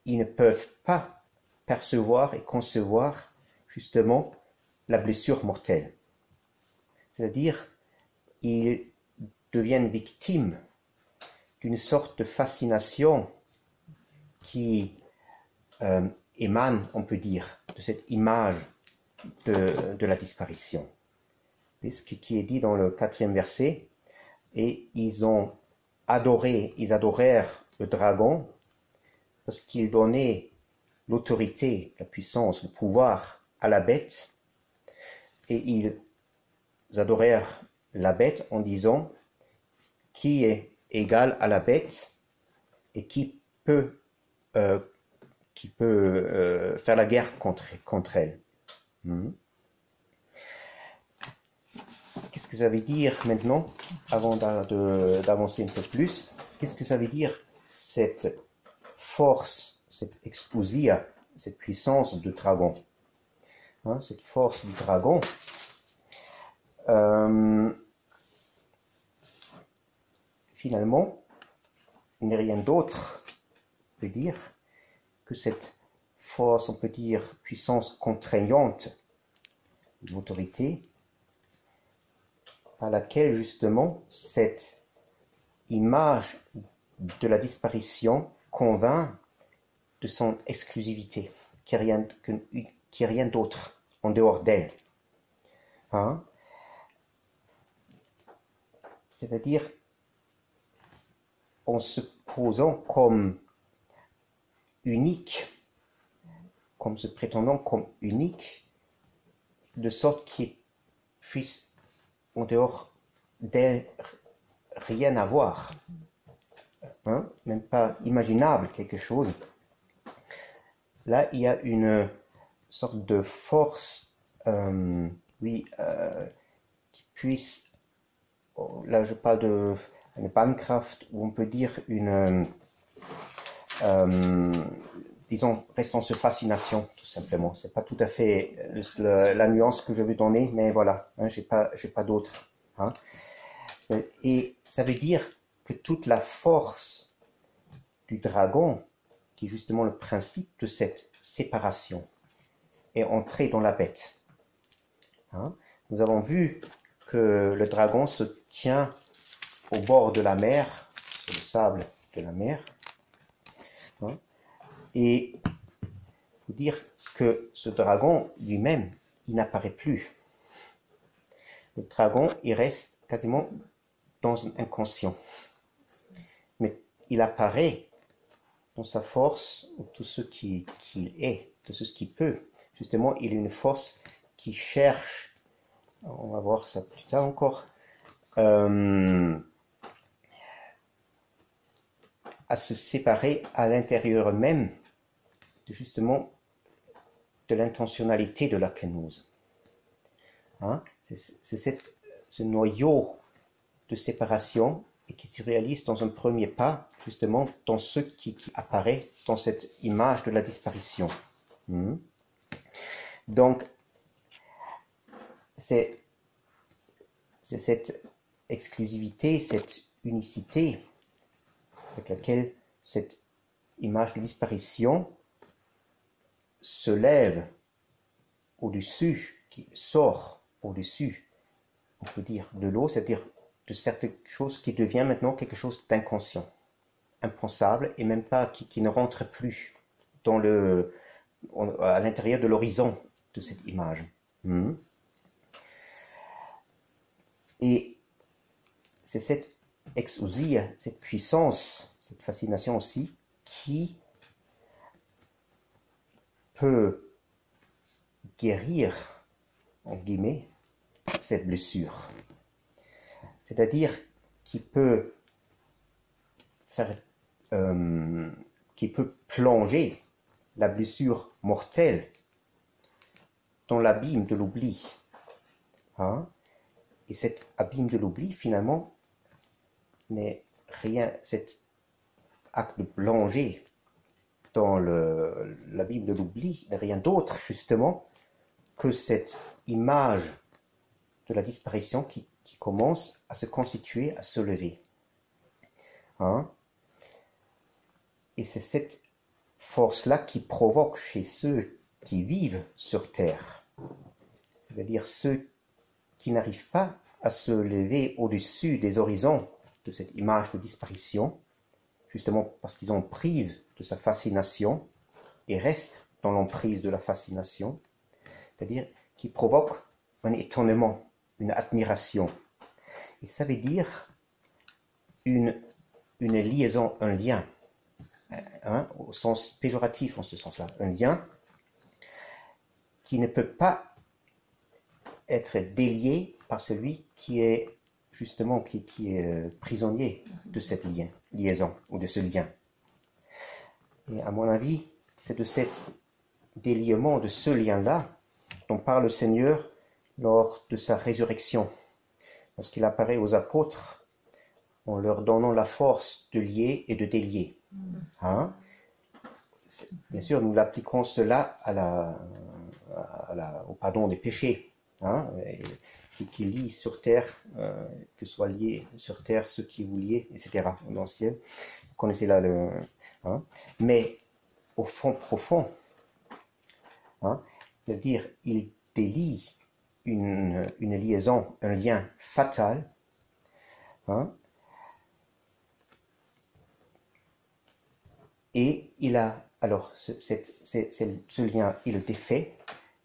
ils ne peuvent pas percevoir et concevoir justement la blessure mortelle. C'est-à-dire, ils deviennent victimes d'une sorte de fascination qui émane, on peut dire, de cette image de la disparition. C'est ce qui est dit dans le 4e verset. Et ils adorèrent le dragon parce qu'il donnait l'autorité, la puissance, le pouvoir à la bête, et ils adorèrent la bête en disant qui est égal à la bête et qui peut faire la guerre contre elle. Qu'est-ce que ça veut dire maintenant, avant d'avancer un peu plus, qu'est-ce que ça veut dire cette force, cette explosia, cette puissance du dragon, hein, cette force du dragon, finalement, il n'est rien d'autre, on peut dire, que cette force, on peut dire, puissance contraignante de l'autorité, par laquelle justement cette image de la disparition convainc de son exclusivité, qu'il n'y a rien d'autre en dehors d'elle. Hein? C'est-à-dire en se posant comme unique, comme se prétendant comme unique, de sorte qu'il puisse en dehors d'elle rien avoir. Hein? Même pas imaginable quelque chose. Là, il y a une sorte de force, qui puisse, là je parle de une Bahnkraft, où on peut dire disons, restons sur fascination, tout simplement. C'est pas tout à fait la nuance que je veux donner, mais voilà, hein, j'ai pas d'autre. Hein. Et ça veut dire que toute la force du dragon, qui est justement le principe de cette séparation, est entrée dans la bête. Hein. Nous avons vu que le dragon se tient au bord de la mer, sur le sable de la mer. Hein. Et il faut dire que ce dragon lui-même, il n'apparaît plus. le dragon, il reste quasiment dans un inconscient. Mais il apparaît dans sa force, tout ce qu'il est, tout ce qu'il peut. Justement, il a une force qui cherche, on va voir ça plus tard encore, à se séparer à l'intérieur même justement de l'intentionnalité de la kénose. Hein? C'est ce noyau de séparation et qui se réalise dans un premier pas, justement, dans ce qui apparaît dans cette image de la disparition. Donc, c'est cette exclusivité, cette unicité avec laquelle cette image de disparition se lève au-dessus, qui sort au-dessus, on peut dire, de l'eau, c'est-à-dire de certaines choses qui devient maintenant quelque chose d'inconscient, impensable, et même pas qui ne rentre plus à l'intérieur de l'horizon de cette image. Et c'est cette exousia, cette puissance, cette fascination aussi, qui peut guérir, en guillemets, cette blessure. C'est-à-dire qui peut plonger la blessure mortelle dans l'abîme de l'oubli. Hein? Et cet abîme de l'oubli, finalement, n'est rien, cet acte de plonger dans l'abîme de l'oubli n'est rien d'autre, justement, que cette image de la disparition qui commence à se constituer, à se lever. Hein? Et c'est cette force-là qui provoque chez ceux qui vivent sur Terre, c'est-à-dire ceux qui n'arrivent pas à se lever au-dessus des horizons de cette image de disparition, justement parce qu'ils ont prise de sa fascination et restent dans l'emprise de la fascination, c'est-à-dire qui provoque un étonnement, une admiration. Et ça veut dire une liaison, un lien, hein, au sens péjoratif en ce sens-là, un lien qui ne peut pas être délié par celui qui est justement qui est prisonnier de cette liaison ou de ce lien. Et à mon avis, c'est de cet déliement, de ce lien-là, dont parle le Seigneur lors de sa résurrection, lorsqu'il apparaît aux apôtres en leur donnant la force de lier et de délier. Hein? Bien sûr, nous l'appliquons cela au pardon des péchés, hein? Qui lie sur terre, que soit lié sur terre ce qui vous liez, etc. Dans le ciel. Vous connaissez là hein? Mais au fond profond, hein? C'est-à-dire il délie une liaison, un lien fatal, hein? Et il a, alors ce lien, il le défait,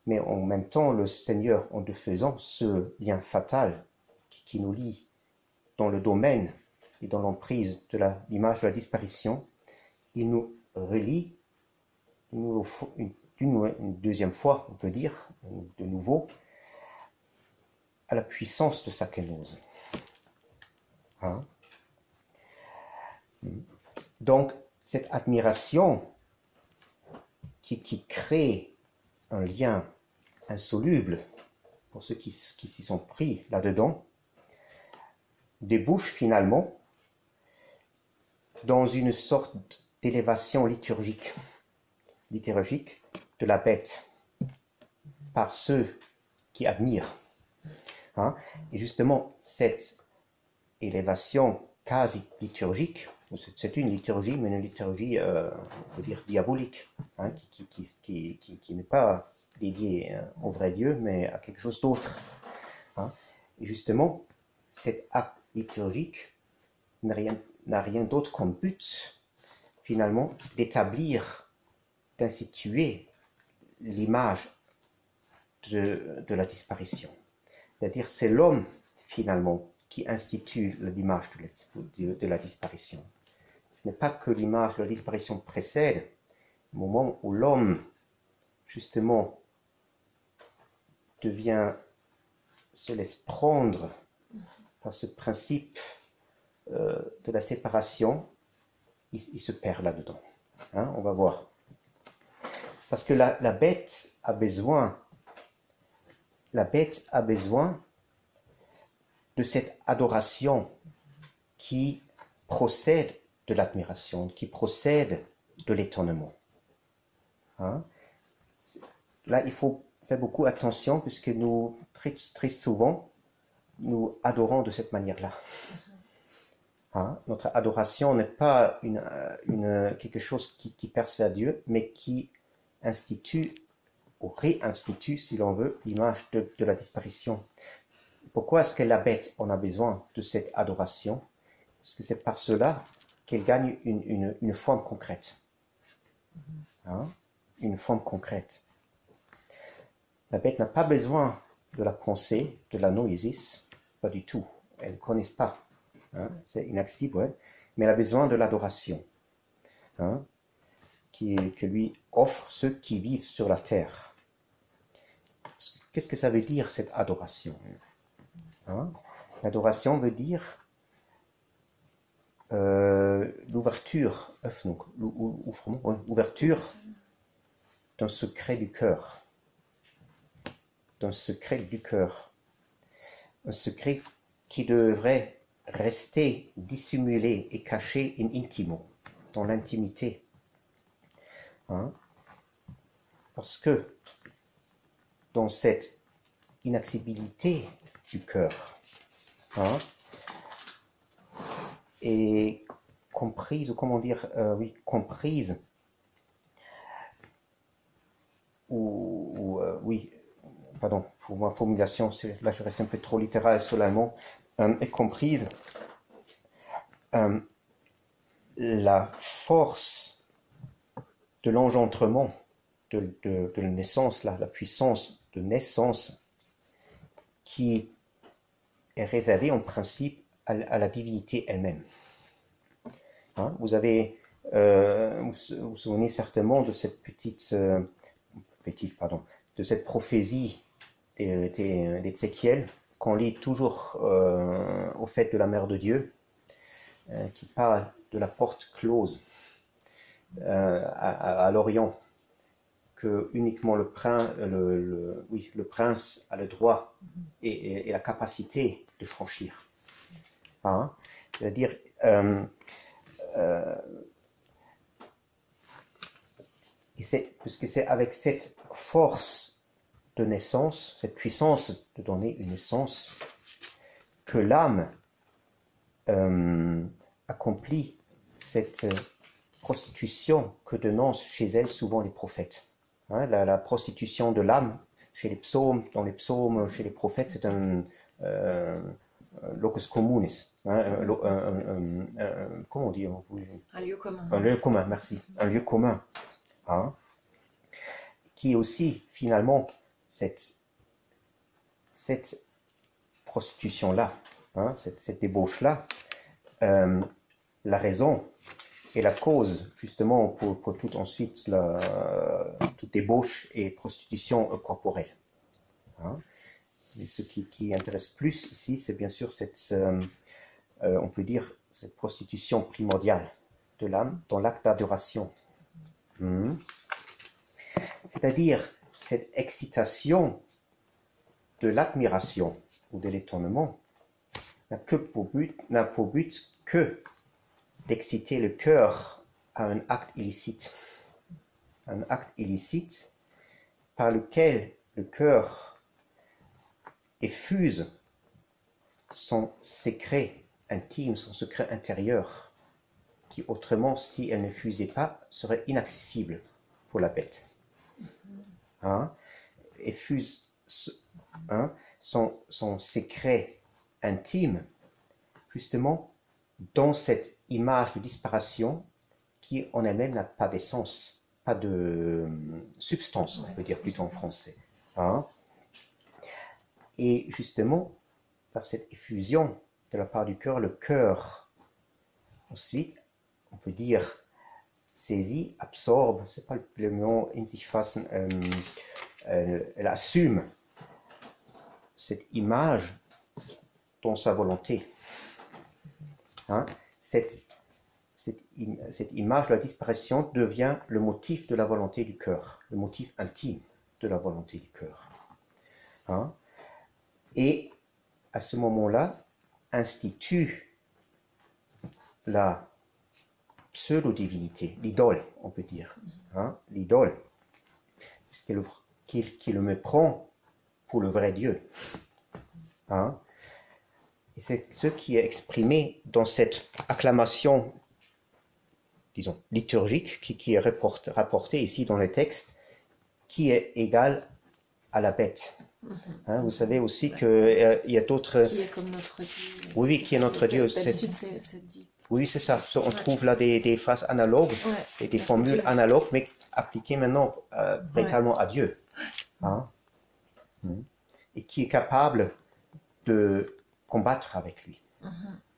mais en même temps, le Seigneur, en défaisant ce lien fatal qui nous lie dans le domaine et dans l'emprise de l'image de la disparition, il nous relie une deuxième fois, on peut dire, de nouveau, à la puissance de sa kénose. Hein? Donc, cette admiration qui crée un lien insoluble pour ceux qui s'y sont pris là-dedans, débouche finalement dans une sorte d'élévation liturgique de la bête par ceux qui admirent. Hein? Et justement, cette élévation quasi liturgique, c'est une liturgie, mais une liturgie, on peut dire, diabolique, hein, qui n'est pas dédiée au vrai Dieu, mais à quelque chose d'autre. Hein. Et justement, cet acte liturgique n'a rien d'autre comme but, finalement, d'établir, d'instituer l'image de la disparition. C'est-à-dire, c'est l'homme, finalement, qui institue l'image de la disparition. Ce n'est pas que l'image de la disparition précède, au moment où l'homme, justement, se laisse prendre par ce principe de la séparation, il se perd là-dedans. Hein, on va voir. Parce que la bête a besoin de cette adoration qui procède de l'admiration, qui procède de l'étonnement. Hein? Là, il faut faire beaucoup attention puisque nous, très souvent, nous adorons de cette manière-là. Hein? Notre adoration n'est pas quelque chose qui perce vers Dieu, mais qui institue ou réinstitue, si l'on veut, l'image de la disparition. Pourquoi est-ce que la bête en a besoin de cette adoration? Parce que c'est par cela qu'elle gagne une forme concrète. Hein? Une forme concrète. La bête n'a pas besoin de la pensée, de la noésis, pas du tout. Elle ne connaît pas. Hein? C'est inaccessible, ouais. Mais elle a besoin de l'adoration. Hein? Que lui offrent ceux qui vivent sur la terre. Qu'est-ce que ça veut dire, cette adoration? Hein? L'adoration veut dire l'ouverture, ouverture d'un secret du cœur. D'un secret du cœur. Un secret qui devrait rester dissimulé et caché in intimo, dans l'intimité. Hein? Parce que dans cette inaccessibilité du cœur, hein, est comprise, ou comment dire, comprise, pour ma formulation, là je reste un peu trop littéral sur l'allemand, est comprise la force de l'engendrement, de la naissance, la puissance de naissance qui est réservée en principe à la divinité elle-même. Hein? Vous vous souvenez certainement de cette de cette prophétie d'Ézéchiel qu'on lit toujours au fait de la Mère de Dieu, qui parle de la porte close à l'Orient, que uniquement le prince a le droit et la capacité de franchir. Hein? C'est-à-dire, puisque c'est avec cette force de naissance, cette puissance de donner une naissance, que l'âme accomplit cette prostitution que dénoncent chez elle souvent les prophètes. Hein, la prostitution de l'âme chez les psaumes, dans les psaumes, chez les prophètes, c'est un locus communis. Hein, comment on dit? Un lieu commun. Un lieu commun, merci. Un lieu commun. Hein, qui est aussi, finalement, cette prostitution-là, hein, cette débauche-là, la raison et la cause, justement, pour toute ensuite toute débauche et prostitution corporelle. Hein. Et ce qui intéresse plus ici, c'est bien sûr on peut dire, cette prostitution primordiale de l'âme dans l'acte d'adoration. C'est-à-dire cette excitation de l'admiration ou de l'étonnement n'a pour but que d'exciter le cœur à un acte illicite. Un acte illicite par lequel le cœur effuse son secret intime, son secret intérieur, qui autrement, si elle ne fusait pas, serait inaccessible pour la bête. Hein? Effuse son secret intime, justement, dans cette image de disparition qui en elle-même n'a pas d'essence, pas de substance, on peut dire plus en français. Hein? Et justement, par cette effusion de la part du cœur, le cœur, ensuite, on peut dire, saisit, absorbe, c'est pas le mot in sich fassen, elle assume cette image dans sa volonté. Hein? Cette image de la disparition devient le motif de la volonté du cœur, le motif intime de la volonté du cœur. Hein? Et à ce moment-là, institue la pseudo-divinité, l'idole, on peut dire. Hein? L'idole, qui le me prend pour le vrai Dieu. Hein? Et c'est ce qui est exprimé dans cette acclamation, disons, liturgique, qui est rapportée ici dans le texte, qui est égale à la bête. Hein, vous savez aussi qu'il y a d'autres... Qui est comme notre Dieu. Oui, qui est notre Dieu. D'habitude, c'est dit. Oui, c'est ça. On trouve là des phrases analogues, et des formules analogues, mais appliquées maintenant véritablement à Dieu. Hein? Et qui est capable de combattre avec lui.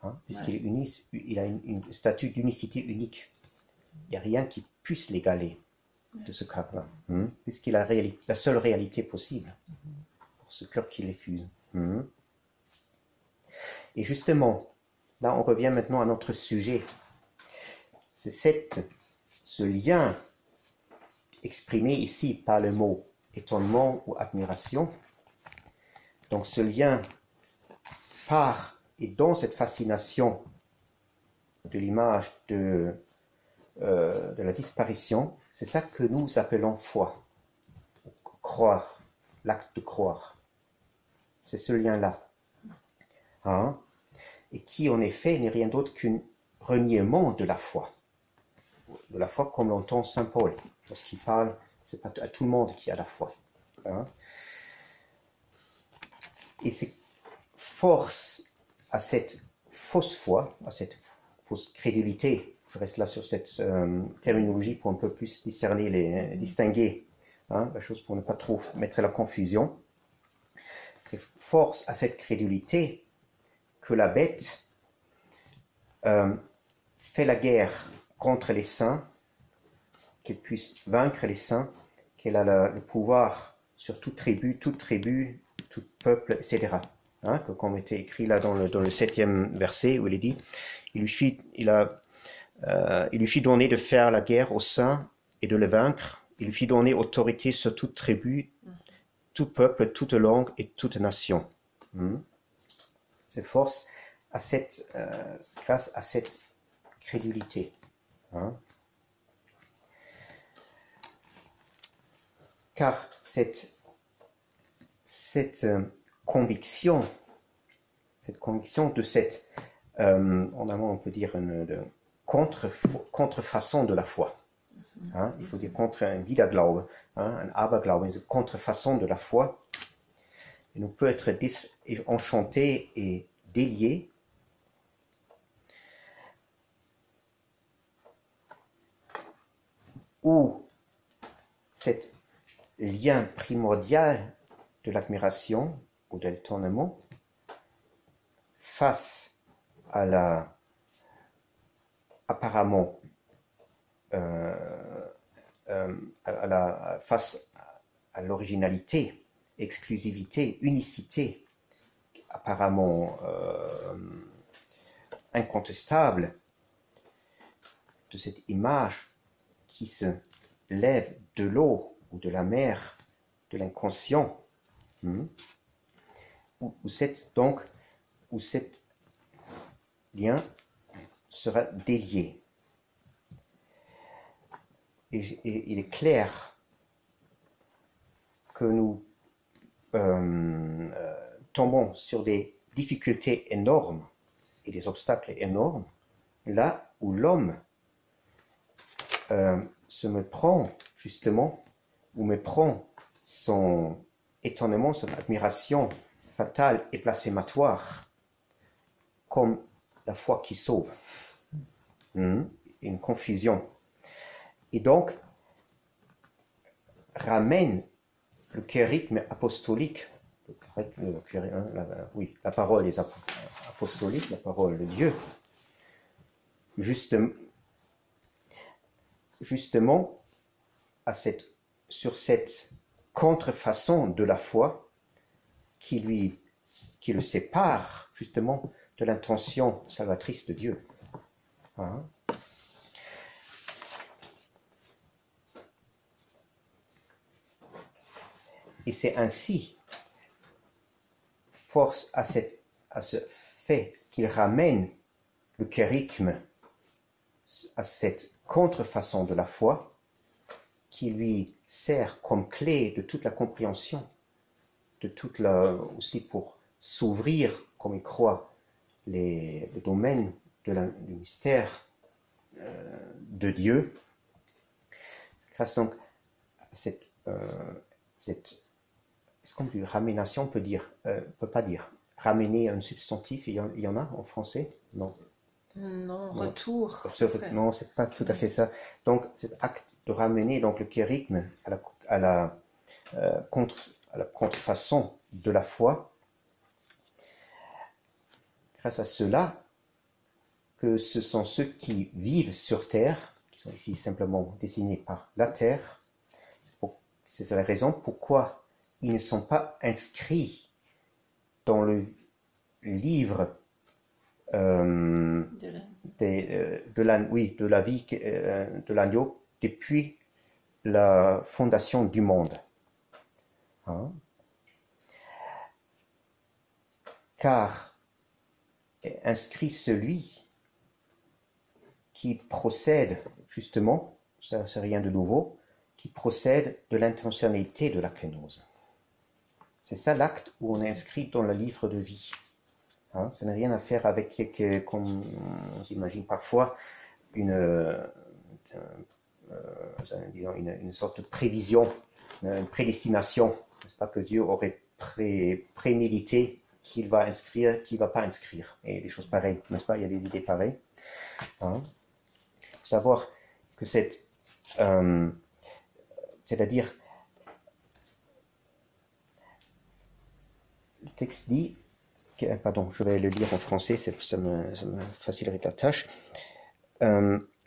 Hein? Puisqu'il a une statut d'unicité unique. Il n'y a rien qui puisse l'égaler de ce cas-là. Puisqu'il a la seule réalité possible pour ce cœur qui l'effuse. Et justement, là on revient maintenant à notre sujet. C'est ce lien exprimé ici par le mot étonnement ou admiration. Donc ce lien par et dans cette fascination de l'image de la disparition, c'est ça que nous appelons foi. Croire, l'acte de croire. C'est ce lien-là. Hein? Et qui en effet n'est rien d'autre qu'un reniement de la foi. De la foi comme l'entend saint Paul. Lorsqu'il parle, c'est pas à tout le monde qui a la foi. Hein? Et c'est force à cette fausse foi, à cette fausse crédulité. Je reste là sur cette terminologie pour un peu plus distinguer la chose pour ne pas trop mettre la confusion. C'est force à cette crédulité que la bête fait la guerre contre les saints, qu'elle puisse vaincre les saints, qu'elle a le pouvoir sur toute tribu, tout peuple, etc. Hein, comme était écrit là dans le 7e verset où il est dit, il lui fit donner de faire la guerre aux saints et de le vaincre. Il lui fit donner autorité sur toute tribu, tout peuple, toute langue et toute nation. C'est force grâce à cette crédulité. Hein? Car cette conviction de cette, en allemand on peut dire une contrefaçon de la foi. Hein? Il faut dire contre un Widerglaube, un Aberglaube, une contrefaçon de la foi. Et nous peut être enchanté et délié ou cet lien primordial de l'admiration ou de l'étonnement face à la apparemment face à l'originalité, exclusivité, unicité apparemment incontestable de cette image qui se lève de l'eau ou de la mer, de l'inconscient, où cet lien sera délié. Et il est clair que nous tombons sur des difficultés énormes et des obstacles énormes, là où l'homme se méprend justement, ou méprend son étonnement, son admiration fatale et blasphématoire, comme la foi qui sauve. Une confusion. Et donc, ramène le charisme apostolique oui, la parole des apostoliques, la parole de Dieu, justement sur cette contrefaçon de la foi qui le sépare justement de l'intention salvatrice de Dieu. Hein? Et c'est ainsi, force à ce fait qu'il ramène le kérigme à cette contrefaçon de la foi qui lui sert comme clé de toute la compréhension, aussi pour s'ouvrir, comme il croit, le domaine du mystère de Dieu. Grâce donc à cette est-ce qu'on peut raménation, peut pas dire ramener un substantif, il y en a en français? Non. Non, retour. Non, c'est pas tout à fait ça. Donc cet acte de ramener donc le kérigme à la contrefaçon de la foi, grâce à cela que ce sont ceux qui vivent sur terre, qui sont ici simplement désignés par la terre, c'est la raison pourquoi ils ne sont pas inscrits dans le livre de la vie de l'agneau depuis la fondation du monde. Hein? Car est inscrit celui qui procède, justement, ça c'est rien de nouveau, qui procède de l'intentionnalité de la kénose. C'est ça l'acte où on est inscrit dans le livre de vie. Hein, ça n'a rien à faire avec, comme on s'imagine parfois, une sorte de prévision, une prédestination. N'est-ce pas que Dieu aurait prémédité qu'il va inscrire, qu'il ne va pas inscrire, et des choses pareilles, n'est-ce pas? Il y a des idées pareilles. Hein? Il faut savoir que c'est-à-dire, le texte dit, pardon, je vais le lire en français, ça me faciliterait la tâche.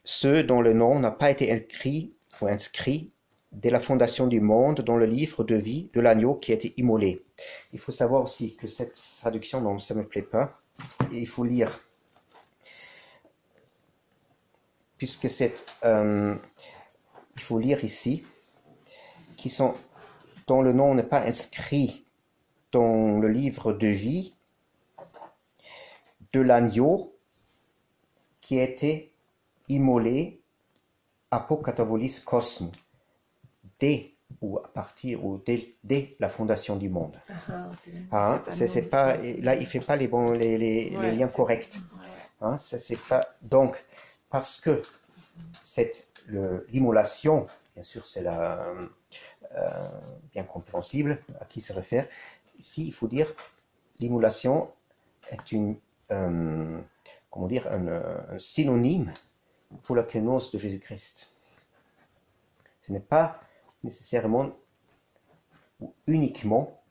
Ceux dont le nom n'a pas été inscrit dès la fondation du monde dans le livre de vie de l'agneau qui a été immolé. Il faut savoir aussi que cette traduction, non, ça ne me plaît pas, et il faut lire, puisque il faut lire ici, qui sont, dont le nom n'est pas inscrit dans le livre de vie de l'agneau qui a été immolé apokatavolis cosmos, dès la fondation du monde. C'est pas, là, il ne fait pas les liens corrects. Ouais. Hein, ça, c'est pas, donc, parce que l'immolation, bien sûr, c'est bien compréhensible à qui se réfère. Ici, il faut dire l'immolation est un synonyme pour la kénose de Jésus-Christ. Ce n'est pas nécessairement ou uniquement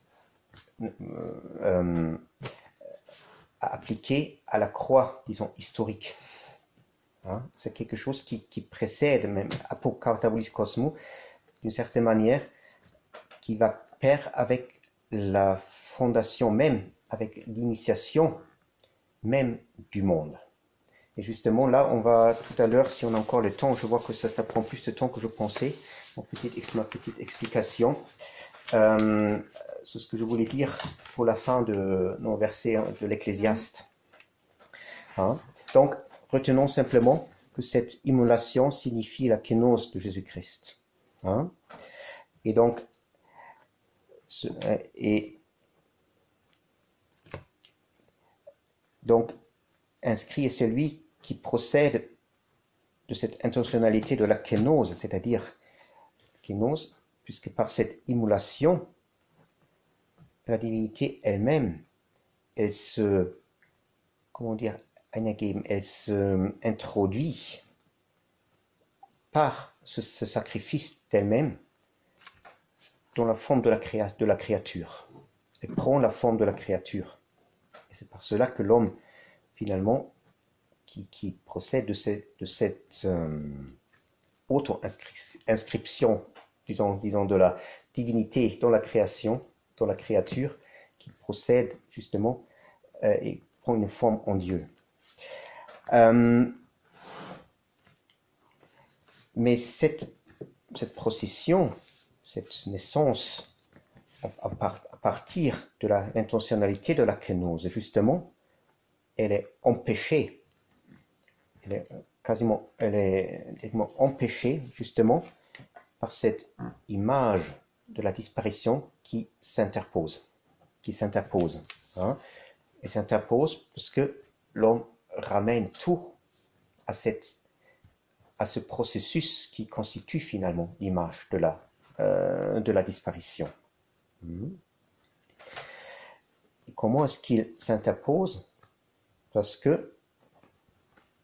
appliqué à la croix, disons, historique. Hein? C'est quelque chose qui précède même apokatavolis cosmos, d'une certaine manière, qui va pair avec la fondation même, avec l'initiation même du monde. Et justement, là, on va tout à l'heure, si on a encore le temps, je vois que ça prend plus de temps que je pensais, ma petite explication. C'est ce que je voulais dire pour la fin de nos versets de l'Ecclésiaste. Hein? Donc, retenons simplement que cette immolation signifie la kénose de Jésus-Christ. Hein? Et donc, inscrit est celui qui procède de cette intentionnalité de la kénose, c'est-à-dire kénose, puisque par cette immolation, la divinité elle-même, elle se introduit par ce sacrifice d'elle-même dans la forme de la créature. elle prend la forme de la créature. Et c'est par cela que l'homme, finalement, qui procède de cette auto-inscription, disons, de la divinité dans la création, dans la créature, qui procède justement et prend une forme en Dieu. Mais cette procession, cette naissance, à partir de l'intentionnalité de la kénose, justement, elle est empêchée. Elle est quasiment empêchée, justement, par cette image de la disparition qui s'interpose. Hein. Elle s'interpose parce que l'homme ramène tout à ce processus qui constitue finalement l'image de la disparition. Et comment est-ce qu'il s'interpose? Parce que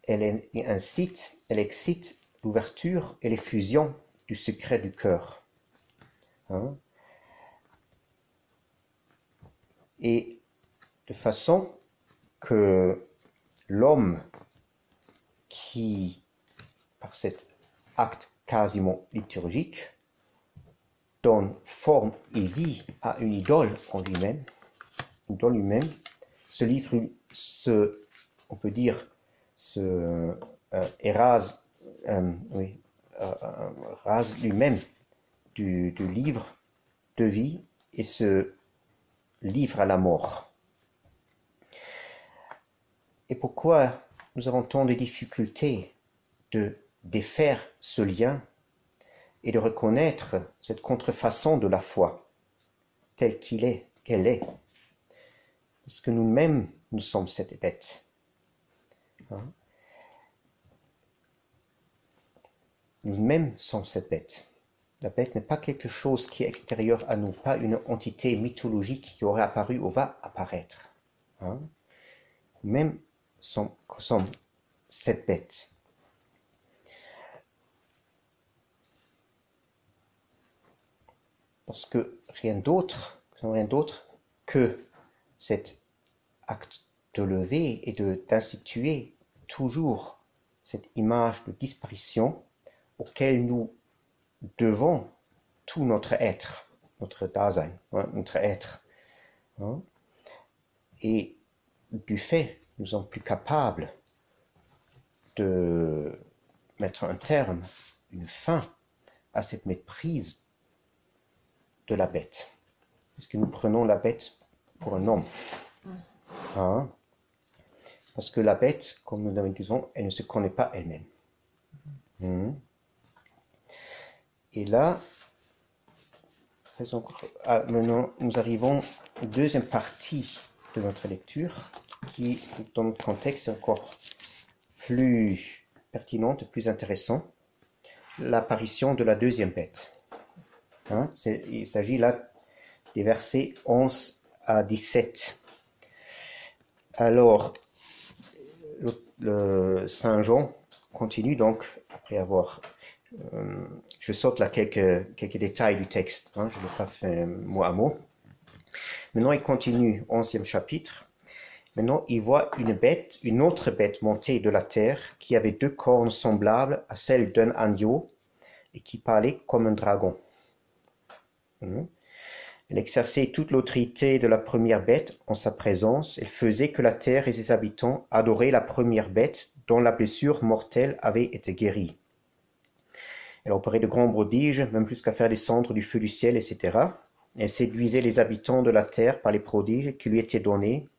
elle excite l'ouverture et l'effusion du secret du cœur. Hein? Et de façon que l'homme qui, par cet acte quasiment liturgique, donne forme et vie à une idole en lui-même, se livre, on peut dire, rase lui-même du livre de vie et se livre à la mort. Et pourquoi nous avons tant de difficultés de défaire ce lien et de reconnaître cette contrefaçon de la foi telle qu'elle est? Parce que nous-mêmes, nous sommes cette bête. Hein? Nous-mêmes sommes cette bête. La bête n'est pas quelque chose qui est extérieur à nous, pas une entité mythologique qui aurait apparu ou va apparaître. Hein? Nous-mêmes sommes cette bête. Parce que rien d'autre que cet acte de lever et d'instituer toujours cette image de disparition auquel nous devons tout notre être, notre Dasein, hein, notre être. Hein. Et du fait, nous sommes plus capables de mettre un terme, une fin à cette méprise de la bête. Parce que nous prenons la bête pour un homme. Hein? Parce que la bête, comme nous l'avons dit, elle ne se connaît pas elle-même. Et là, maintenant, nous arrivons à la deuxième partie de notre lecture, qui, dans notre contexte, est encore plus pertinente, plus intéressante. L'apparition de la deuxième bête. Hein? Il s'agit là des versets 11 à 17. Alors, le Saint Jean continue donc, après avoir... je saute là quelques détails du texte, hein, je ne l'ai pas fait mot à mot. Maintenant, il continue, 11e chapitre. Maintenant, il voit une autre bête monter de la terre, qui avait 2 cornes semblables à celles d'un agneau, et qui parlait comme un dragon. Elle exerçait toute l'autorité de la première bête en sa présence. Elle faisait que la terre et ses habitants adoraient la première bête dont la blessure mortelle avait été guérie. Elle opérait de grands prodiges, même jusqu'à faire descendre du feu du ciel, etc. Elle séduisait les habitants de la terre par les prodiges qui lui étaient donnés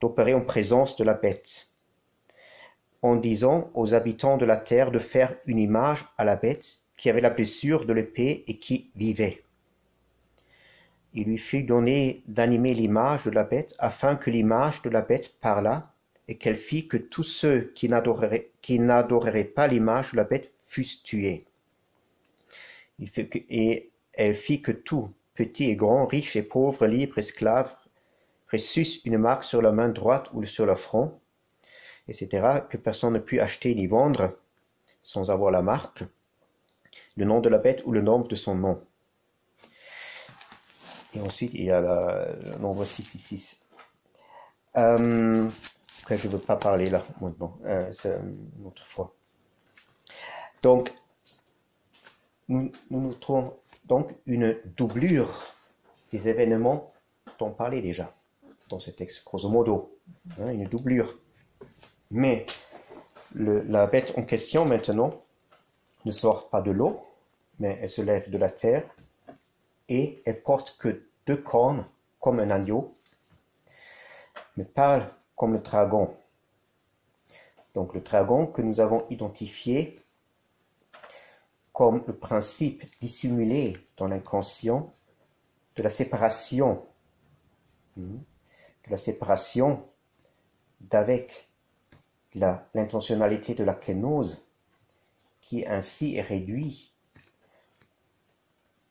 d'opérer en présence de la bête, en disant aux habitants de la terre de faire une image à la bête qui avait la blessure de l'épée et qui vivait. Il lui fut donné d'animer l'image de la bête, afin que l'image de la bête parlât, et qu'elle fit que tous ceux qui n'adoreraient pas l'image de la bête fussent tués. Et elle fit que tout, petits et grands, riches et pauvres, libres, esclaves, reçussent une marque sur la main droite ou sur le front, etc., que personne ne put acheter ni vendre sans avoir la marque, le nom de la bête ou le nom de son nom. Et ensuite, il y a le nombre 666. Après, je ne veux pas parler là maintenant, c'est une autre fois. Donc, nous trouvons donc une doublure des événements dont on parlait déjà dans ce texte, grosso modo, hein, une doublure. Mais la bête en question maintenant ne sort pas de l'eau, mais elle se lève de la terre et elle porte que 2 cornes comme un agneau, mais parle comme le dragon. Donc le dragon que nous avons identifié comme le principe dissimulé dans l'inconscient de la séparation, d'avec l'intentionnalité de la kénose, qui ainsi est réduit,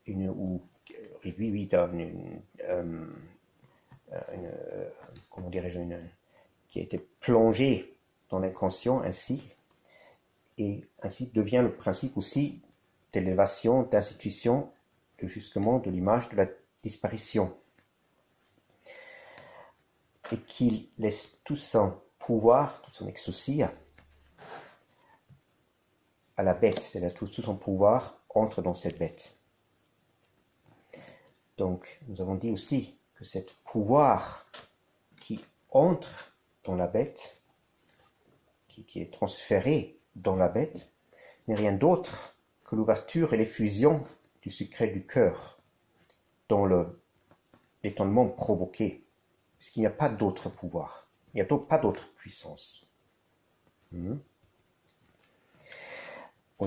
qui a été plongé dans l'inconscient ainsi, et ainsi devient le principe aussi d'élévation, d'institution, de justement de l'image de la disparition. Et qu'il laisse tout son pouvoir, toute son exousia à la bête, c'est-à-dire tout son pouvoir entre dans cette bête. Donc, nous avons dit aussi que ce pouvoir qui entre dans la bête, qui est transféré dans la bête, n'est rien d'autre que l'ouverture et l'effusion du secret du cœur dans l'étonnement provoqué, puisqu'il n'y a pas d'autre pouvoir, il n'y a pas d'autre puissance. Oui,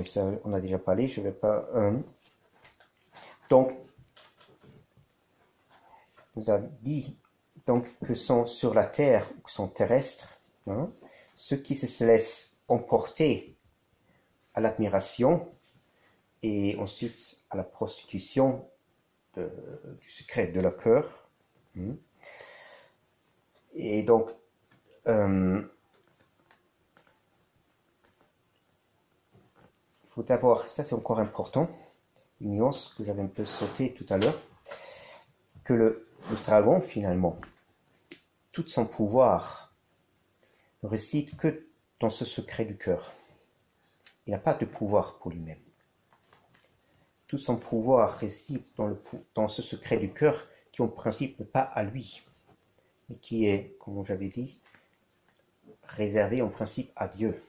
ça, on a déjà parlé, je ne vais pas... Donc, nous avons dit donc, que sont sur la terre, que sont terrestres, ceux qui se laissent emporter à l'admiration et ensuite à la prostitution du secret de leur cœur. Et donc, il faut d'abord, ça c'est encore important, une nuance que j'avais un peu sautée tout à l'heure, que le dragon finalement, tout son pouvoir ne réside que dans ce secret du cœur. Il n'a pas de pouvoir pour lui-même. Tout son pouvoir réside dans ce secret du cœur qui en principe n'est pas à lui, mais qui est, comme j'avais dit, réservé en principe à Dieu.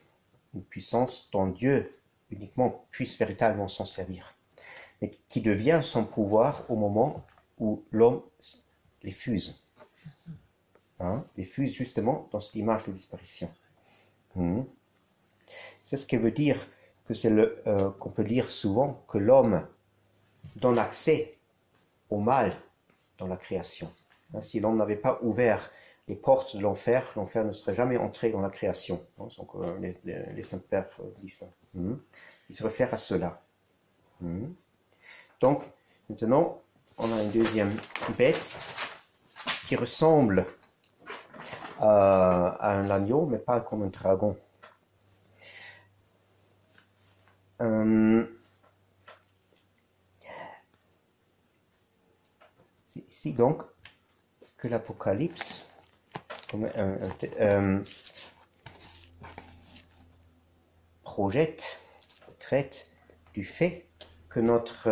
Une puissance dont Dieu uniquement puisse véritablement s'en servir, mais qui devient son pouvoir au moment où l'homme les fuse. Les fuse justement dans cette image de disparition. C'est ce qui veut dire que c'est qu'on peut dire souvent que l'homme donne accès au mal dans la création. Si l'homme n'avait pas ouvert les portes de l'enfer, l'enfer ne serait jamais entré dans la création. Donc les saints pères disent ça. Ils se réfèrent à cela. Donc maintenant, on a une deuxième bête qui ressemble à un agneau, mais pas comme un dragon. C'est ici donc que l'Apocalypse traite du fait que notre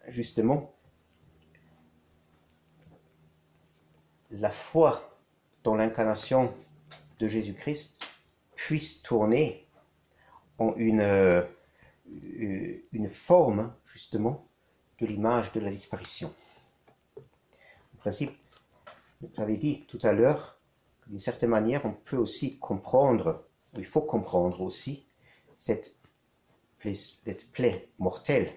justement la foi dans l'incarnation de Jésus-Christ puisse tourner en une forme justement de l'image de la disparition. En principe, vous avez dit tout à l'heure que d'une certaine manière on peut aussi comprendre, il faut comprendre aussi cette plaie mortelle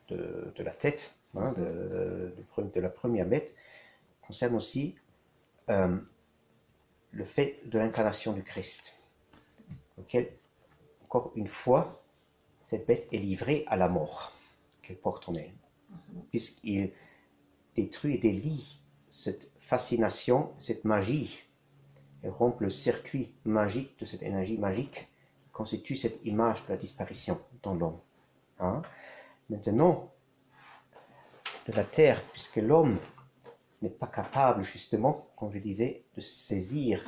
de la tête, de la première bête, concerne aussi le fait de l'incarnation du Christ, auquel, encore une fois, cette bête est livrée à la mort qu'elle porte en elle, puisqu'il détruit et délie cette fascination, cette magie, et rompt le circuit magique de cette énergie magique qui constitue cette image de la disparition dans l'homme. Maintenant, de la terre, puisque l'homme n'est pas capable, justement, comme je disais, de saisir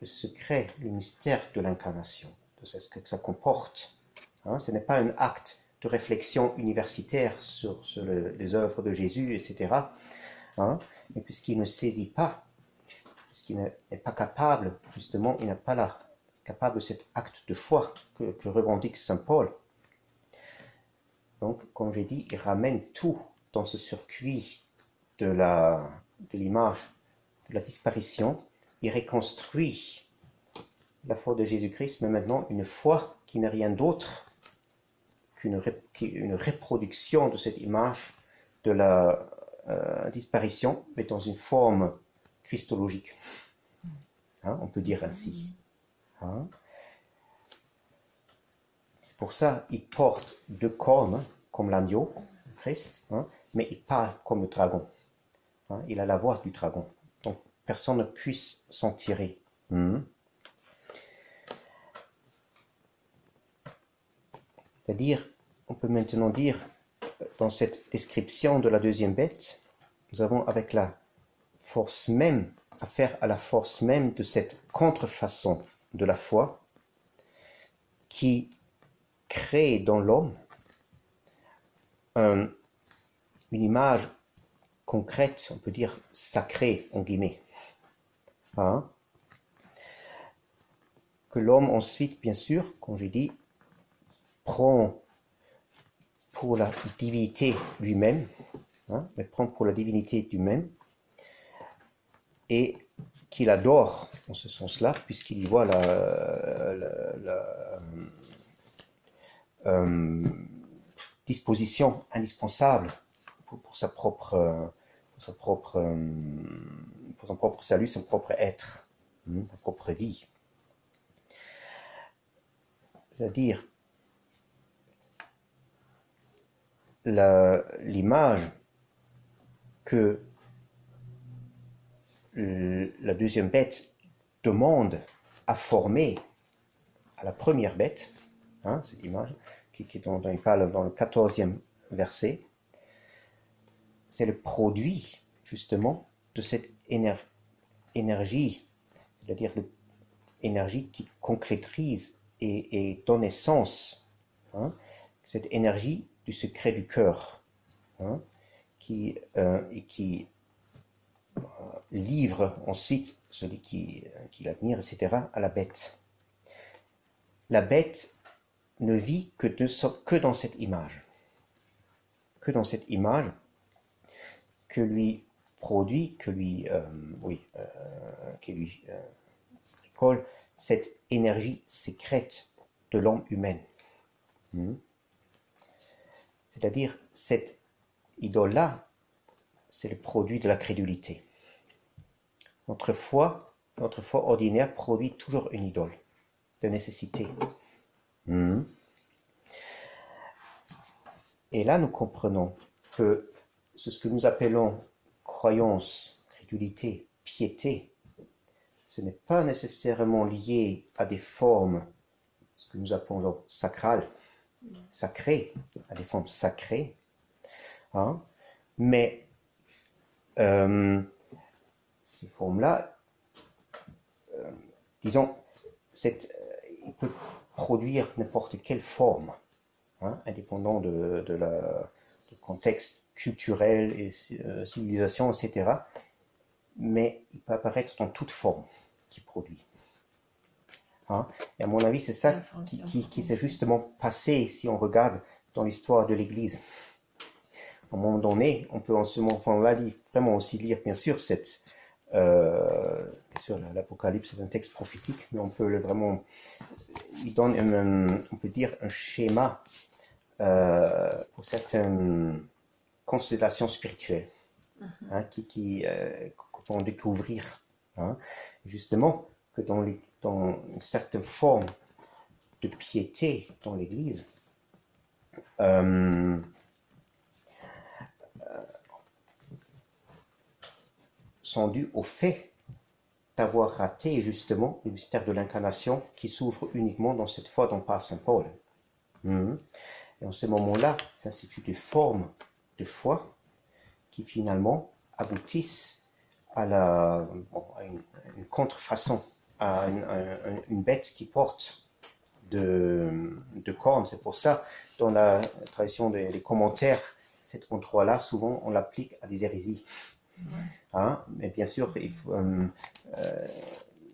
le secret, le mystère de l'incarnation, de ce que ça comporte. Hein, ce n'est pas un acte de réflexion universitaire sur les œuvres de Jésus, etc. Hein, mais puisqu'il ne saisit pas, puisqu'il n'est pas capable, justement, il n'est pas là, capable de cet acte de foi que revendique saint Paul. Donc, comme j'ai dit, il ramène tout dans ce circuit de l'image, de la disparition. Il reconstruit la foi de Jésus-Christ, mais maintenant une foi qui n'est rien d'autre qu'une reproduction de cette image de la disparition, mais dans une forme christologique. Hein, on peut dire ainsi. Hein. C'est pour ça qu'il porte deux cornes, comme l'agneau, Christ, hein, mais il parle comme le dragon. Hein, il a la voix du dragon. Donc personne ne puisse s'en tirer. C'est-à-dire, on peut maintenant dire, dans cette description de la deuxième bête, nous avons avec la force même, affaire à la force même de cette contrefaçon de la foi qui crée dans l'homme une image concrète, on peut dire sacrée, en guillemets. Hein? Que l'homme ensuite, bien sûr, comme j'ai dit, prend pour la divinité lui-même, hein, mais prend pour la divinité lui-même, et qu'il adore en ce sens-là, puisqu'il y voit la disposition indispensable pour son propre salut, son propre être, sa propre vie. C'est-à-dire, l'image que la deuxième bête demande à former à la première bête, hein, cette image dont il parle dans le 14e verset, c'est le produit justement de cette énergie, c'est-à-dire l'énergie qui concrétise et donne essence, hein, cette énergie du secret du cœur, hein, qui livre ensuite celui qui l'admire, etc., à la bête. La bête ne vit que dans cette image, que lui produit, qui lui récolte cette énergie secrète de l'homme humain. C'est-à-dire, cette idole-là, c'est le produit de la crédulité. Notre foi ordinaire produit toujours une idole, de nécessité. Et là, nous comprenons que ce que nous appelons croyance, crédulité, piété, ce n'est pas nécessairement lié à des formes, ce que nous appelons sacrales, sacrées, à des formes sacrées, hein, mais ces formes-là, disons, il peut produire n'importe quelle forme, hein, indépendant du contexte culturel et civilisation, etc. Mais il peut apparaître dans toute forme qu'il produit. Hein. Et à mon avis, c'est ça qui s'est justement passé si on regarde dans l'histoire de l'Église. À un moment donné, on peut en ce moment-là vraiment aussi lire, bien sûr, bien sûr, l'Apocalypse est un texte prophétique, mais on peut il donne, on peut dire, un schéma pour certaines constellations spirituelles, hein, qu'on peut en découvrir. Hein. Justement, que dans une certaine forme de piété dans l'Église, sont dus au fait d'avoir raté justement le mystère de l'incarnation qui s'ouvre uniquement dans cette foi dont parle saint Paul. Et en ce moment-là, s'instituent des formes de foi qui finalement aboutissent à une contrefaçon, à une bête qui porte de cornes. C'est pour ça, dans la tradition des commentaires, cet endroit-là, souvent, on l'applique à des hérésies. Hein? Mais bien sûr,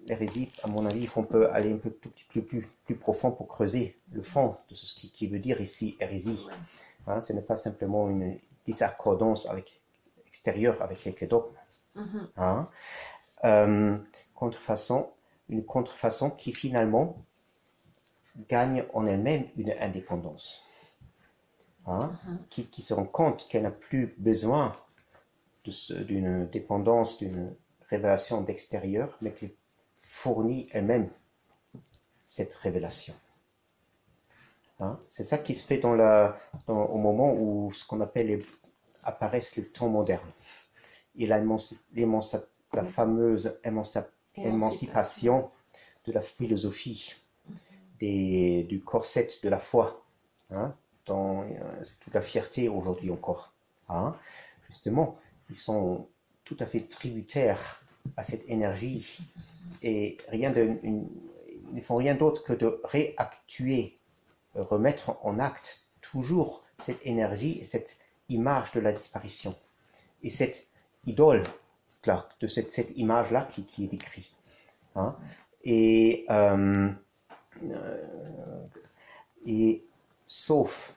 l'hérésie, à mon avis, on peut aller un peu tout petit peu plus profond pour creuser le fond de ce qui veut dire ici hérésie. Hein? Ce n'est pas simplement une disaccordance extérieure avec quelques dogmes. Hein? Une contrefaçon qui finalement gagne en elle-même une indépendance. Hein? Qui se rend compte qu'elle n'a plus besoin d'une dépendance, d'une révélation d'extérieur, mais qui fournit elle-même cette révélation. Hein? C'est ça qui se fait au moment où ce qu'on appelle apparaissent le temps moderne. Et la fameuse émancipation de la philosophie, du corset de la foi. Hein? C'est toute la fierté aujourd'hui encore. Hein? Justement, ils sont tout à fait tributaires à cette énergie et ils ne font rien d'autre que de réactuer, remettre en acte toujours cette énergie et cette image de la disparition. Et cette idole, de cette image-là qui est décrite. Hein? Et sauf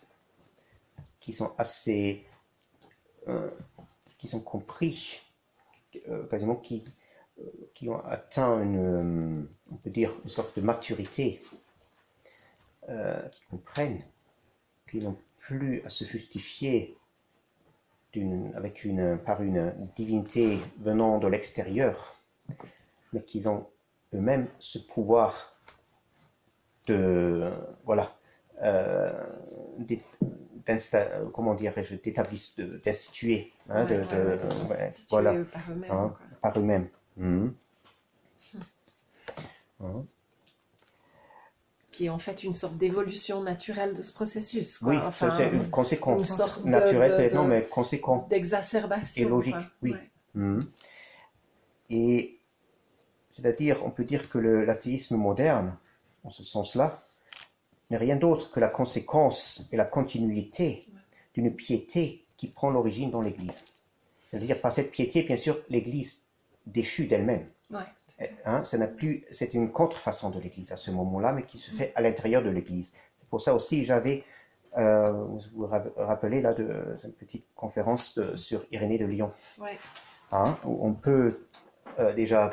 qui sont assez qui sont compris quasiment qui ont atteint on peut dire une sorte de maturité, qui comprennent qu'ils n'ont plus à se justifier par une divinité venant de l'extérieur, mais qu'ils ont eux-mêmes ce pouvoir d'instituer, hein, par eux-mêmes. Qui est en fait une sorte d'évolution naturelle de ce processus. Oui, c'est une conséquence une sorte naturelle, peut-être, mais conséquente. D'exacerbation. Et logique, oui. Et c'est-à-dire, on peut dire que l'athéisme moderne, en ce sens-là, n'est rien d'autre que la conséquence et la continuité d'une piété qui prend l'origine dans l'Église. C'est-à-dire, par cette piété, bien sûr, l'Église déchue d'elle-même. Hein, c'est une contrefaçon de l'Église à ce moment-là, mais qui se fait à l'intérieur de l'Église. C'est pour ça aussi j'avais, vous vous rappelez là de cette petite conférence sur Irénée de Lyon, hein, où on peut déjà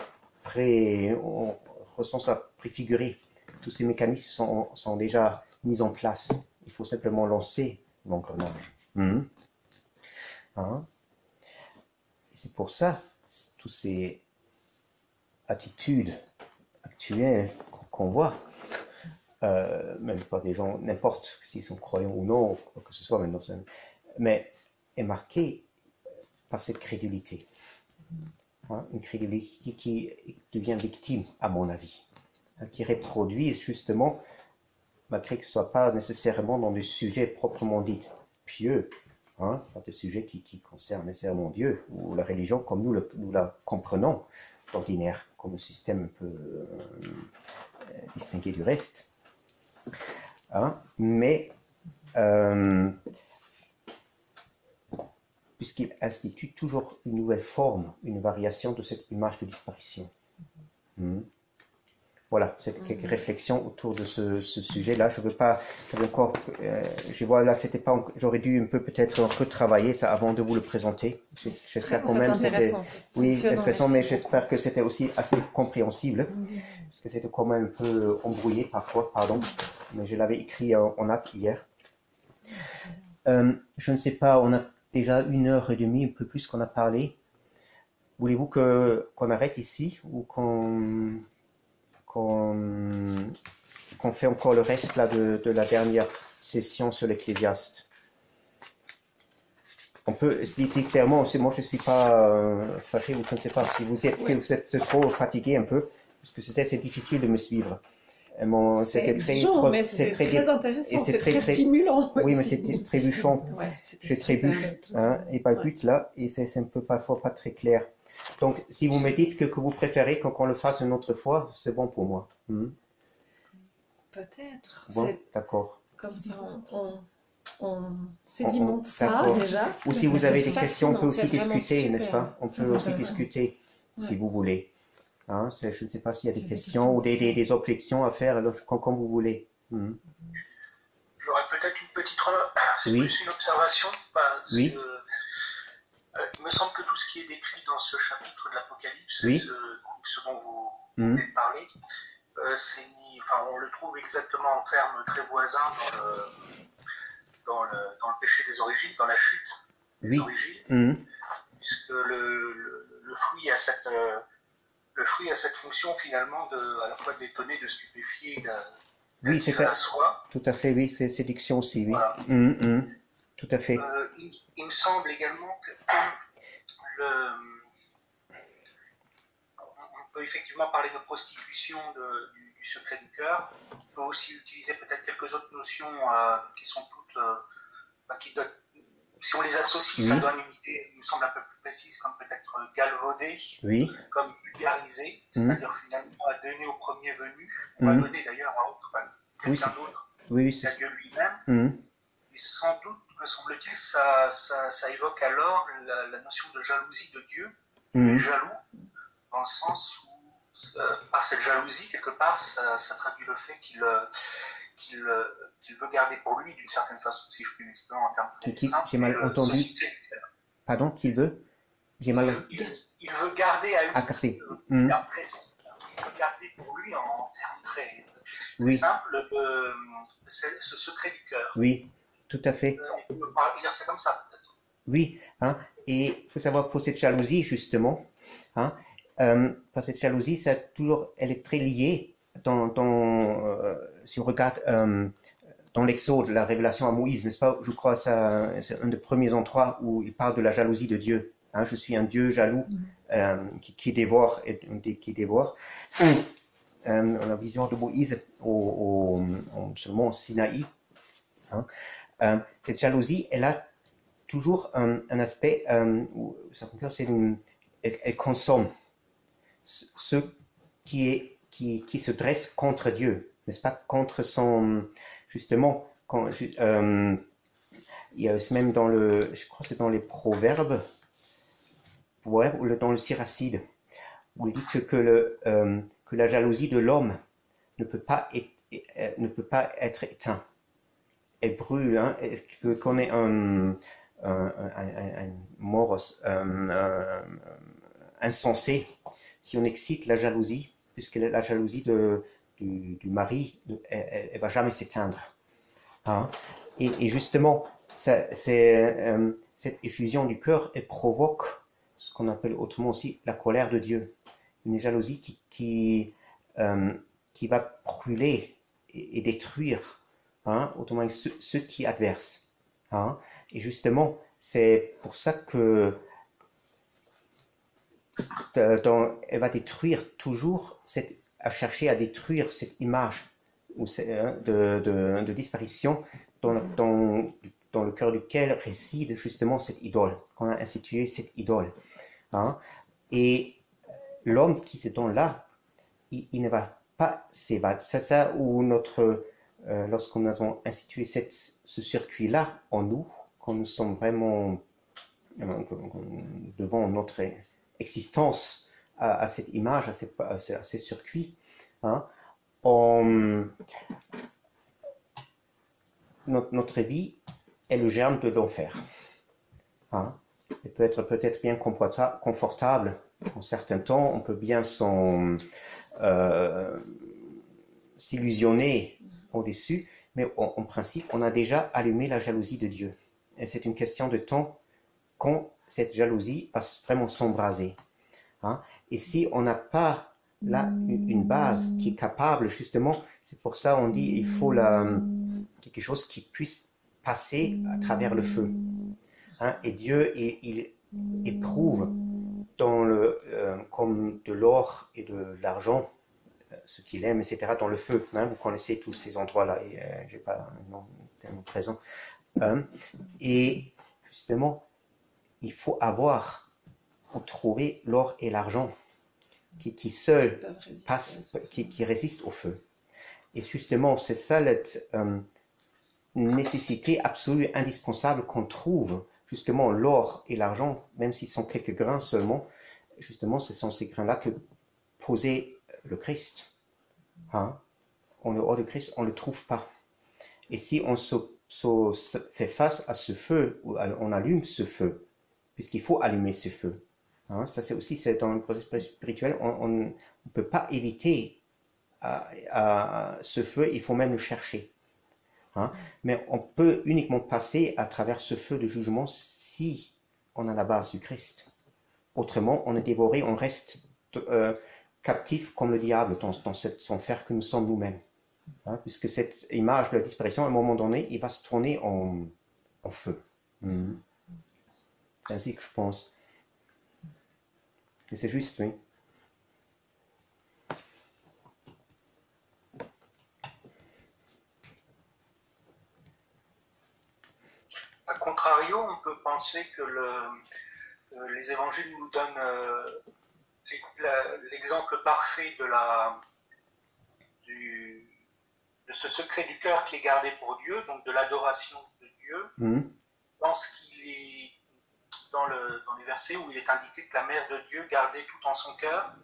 on ressent ça préfigurer. Tous ces mécanismes sont déjà mis en place. Il faut simplement lancer l'engrenage. Hein? Et c'est pour ça, toutes ces attitudes actuelles qu'on voit, même pas des gens, n'importe s'ils sont croyants ou non, quoi que ce soit maintenant, mais est marquée par cette crédulité. Hein? Une crédulité qui devient victime, à mon avis. Qui reproduisent justement, malgré que ce ne soit pas nécessairement dans des sujets proprement dits pieux, hein, pas des sujets qui concernent nécessairement Dieu ou la religion comme nous la comprenons d'ordinaire, comme un système un peu distingué du reste. Hein, mais puisqu'il institue toujours une nouvelle forme, une variation de cette image de disparition. Voilà, c'est quelques réflexions autour de ce sujet-là. Je veux pas encore. Je vois là, c'était pas. J'aurais dû un peu peut-être retravailler ça avant de vous le présenter. J'espère quand même. Oui, intéressant, mais j'espère que c'était aussi assez compréhensible, parce que c'était quand même un peu embrouillé parfois. Pardon, mais je l'avais écrit en hâte hier. Je ne sais pas. On a déjà 1h30, un peu plus qu'on a parlé. Voulez-vous qu'on arrête ici ou qu'on fait encore le reste là de la dernière session sur l'Ecclésiaste? On peut expliquer clairement, moi je ne suis pas fâché, ou je ne sais pas si vous êtes trop fatigué un peu, parce que c'est difficile de me suivre. C'est exigeant, mais c'est très intéressant, c'est très stimulant. Oui, mais c'est trébuchant. Ouais, Je trébuche, hein, et pas le but là, et c'est un peu parfois pas très clair. Donc, si vous me dites que vous préférez qu'on le fasse une autre fois, c'est bon pour moi. Peut-être. Bon, d'accord. Comme ça, on sédimente ça d'accord. déjà. Ou si vous avez des questions, on peut aussi c'est vraiment discuter, super. n'est-ce pas? On peut Très aussi intéressant. discuter, si Ouais. vous voulez. Hein, je ne sais pas s'il y a des Des questions ou questions. des objections à faire, alors, comme vous voulez. J'aurais peut-être une petite remarque. C'est Oui. plus une observation. Enfin, Oui. il me semble que tout ce qui est décrit dans ce chapitre de l'Apocalypse, Oui. ce dont vous venez de parler, on le trouve exactement en termes très voisins dans le péché des origines, dans la chute des Oui. origines, puisque le fruit a cette fonction finalement à la fois de d'étonner, de stupéfier, Oui, c'est à soi. tout à fait, oui, c'est séduction aussi, oui. Voilà. Tout à fait. Il me semble également que on peut effectivement parler de prostitution du secret du cœur. On peut aussi utiliser peut-être quelques autres notions qui sont toutes, si on les associe, ça donne une idée, il me semble, un peu plus précise, comme peut-être galvauder, Oui. comme vulgariser, c'est-à-dire finalement à donner au premier venu, ou à donner d'ailleurs à quelqu'un d'autre, Oui, à Dieu lui-même. Et sans doute, me semble-t-il, ça évoque alors la notion de jalousie de Dieu, il est jaloux, dans le sens où, par cette jalousie, quelque part, ça traduit le fait qu'il veut garder pour lui, d'une certaine façon, si je puis m'exprimer en termes très simples. J'ai mal entendu. Pardon, qu'il veut? J'ai mal. Il veut garder à lui. Garder. Il veut garder pour lui en termes très simples ce secret du cœur. Oui, tout à fait. On peut dire ça comme ça, peut-être. Oui, hein, et il faut savoir que pour cette jalousie, justement, hein, par cette jalousie, elle est très liée si on regarde dans l'Exode, la révélation à Moïse, n'est-ce pas? Je crois que c'est un des premiers endroits où il parle de la jalousie de Dieu. Hein, je suis un Dieu jaloux qui dévore et qui dévore. La vision de Moïse seulement au Sinaï. Hein, cette jalousie, elle a toujours un aspect où elle consomme ce qui se dresse contre Dieu, n'est-ce pas, contre son, justement, il y a même je crois que c'est dans les Proverbes, ou dans le Siracide, où il dit que la jalousie de l'homme ne peut pas être éteinte. Elle brûle, hein, qu'on est un moros insensé si on excite la jalousie, puisque la jalousie du mari, elle va jamais s'éteindre. Hein? Et justement, cette effusion du cœur, elle provoque ce qu'on appelle autrement aussi la colère de Dieu. Une jalousie qui va brûler et détruire, hein, autrement ceux qui adversent. Hein? Et justement, c'est pour ça que elle va détruire toujours, à chercher à détruire cette image de disparition dans le cœur duquel réside justement cette idole, qu'on a institué cette idole. Hein? Et l'homme qui se donne là, il ne va pas s'évader. C'est ça où lorsqu'on a institué ce circuit-là en nous, quand nous sommes vraiment devant notre existence à cette image, à ces circuits, hein, notre vie est le germe de l'enfer. Hein. Elle peut être peut-être bien confortable en certains temps, on peut bien s'illusionner au-dessus, mais en principe, on a déjà allumé la jalousie de Dieu. Et c'est une question de temps quand cette jalousie va vraiment s'embraser. Hein? Et si on n'a pas là une base qui est capable, justement, c'est pour ça on dit il faut quelque chose qui puisse passer à travers le feu. Hein? Et Dieu, il éprouve comme de l'or et de l'argent, ce qu'il aime, etc., dans le feu. Hein, vous connaissez tous ces endroits-là, et je n'ai pas un nom tellement présent. Et justement, il faut avoir, ou trouver l'or et l'argent qui seuls passent, qui résistent au feu. Et justement, c'est ça la nécessité absolue, indispensable qu'on trouve. Justement, l'or et l'argent, même s'ils sont quelques grains seulement, justement, ce sont ces grains-là que posait le Christ. Hein? En dehors du Christ, on ne le trouve pas. Et si on se fait face à ce feu, ou on allume ce feu, puisqu'il faut allumer ce feu, hein? Ça c'est aussi dans le processus spirituel, on ne peut pas éviter ce feu, il faut même le chercher. Hein? Mais on peut uniquement passer à travers ce feu de jugement si on a la base du Christ. Autrement, on est dévoré, on reste captif comme le diable dans cet enfer que nous sommes nous-mêmes. Hein? Puisque cette image de la disparition, à un moment donné, il va se tourner en feu. C'est ainsi que je pense. Et c'est juste, oui. A contrario, on peut penser que les évangiles nous donnent l'exemple parfait de ce secret du cœur qui est gardé pour Dieu, donc de l'adoration de Dieu, dans ce qu'il est dans les versets où il est indiqué que la mère de Dieu gardait tout en son cœur.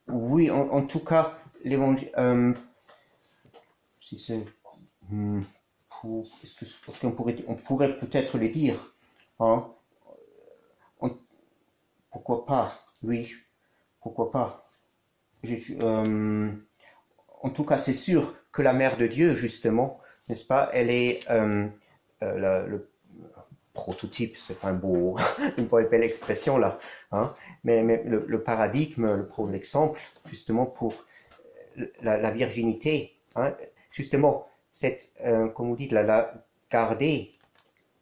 Oui, en tout cas, l'évangile. Si c'est. On pourrait peut-être le dire. Hein? Pourquoi pas? Oui, pourquoi pas? En tout cas, c'est sûr que la mère de Dieu, justement, n'est-ce pas, elle est le prototype, c'est pas une belle expression là, hein, mais le paradigme, l'exemple, justement, pour la virginité, hein, justement, comme vous dites, garder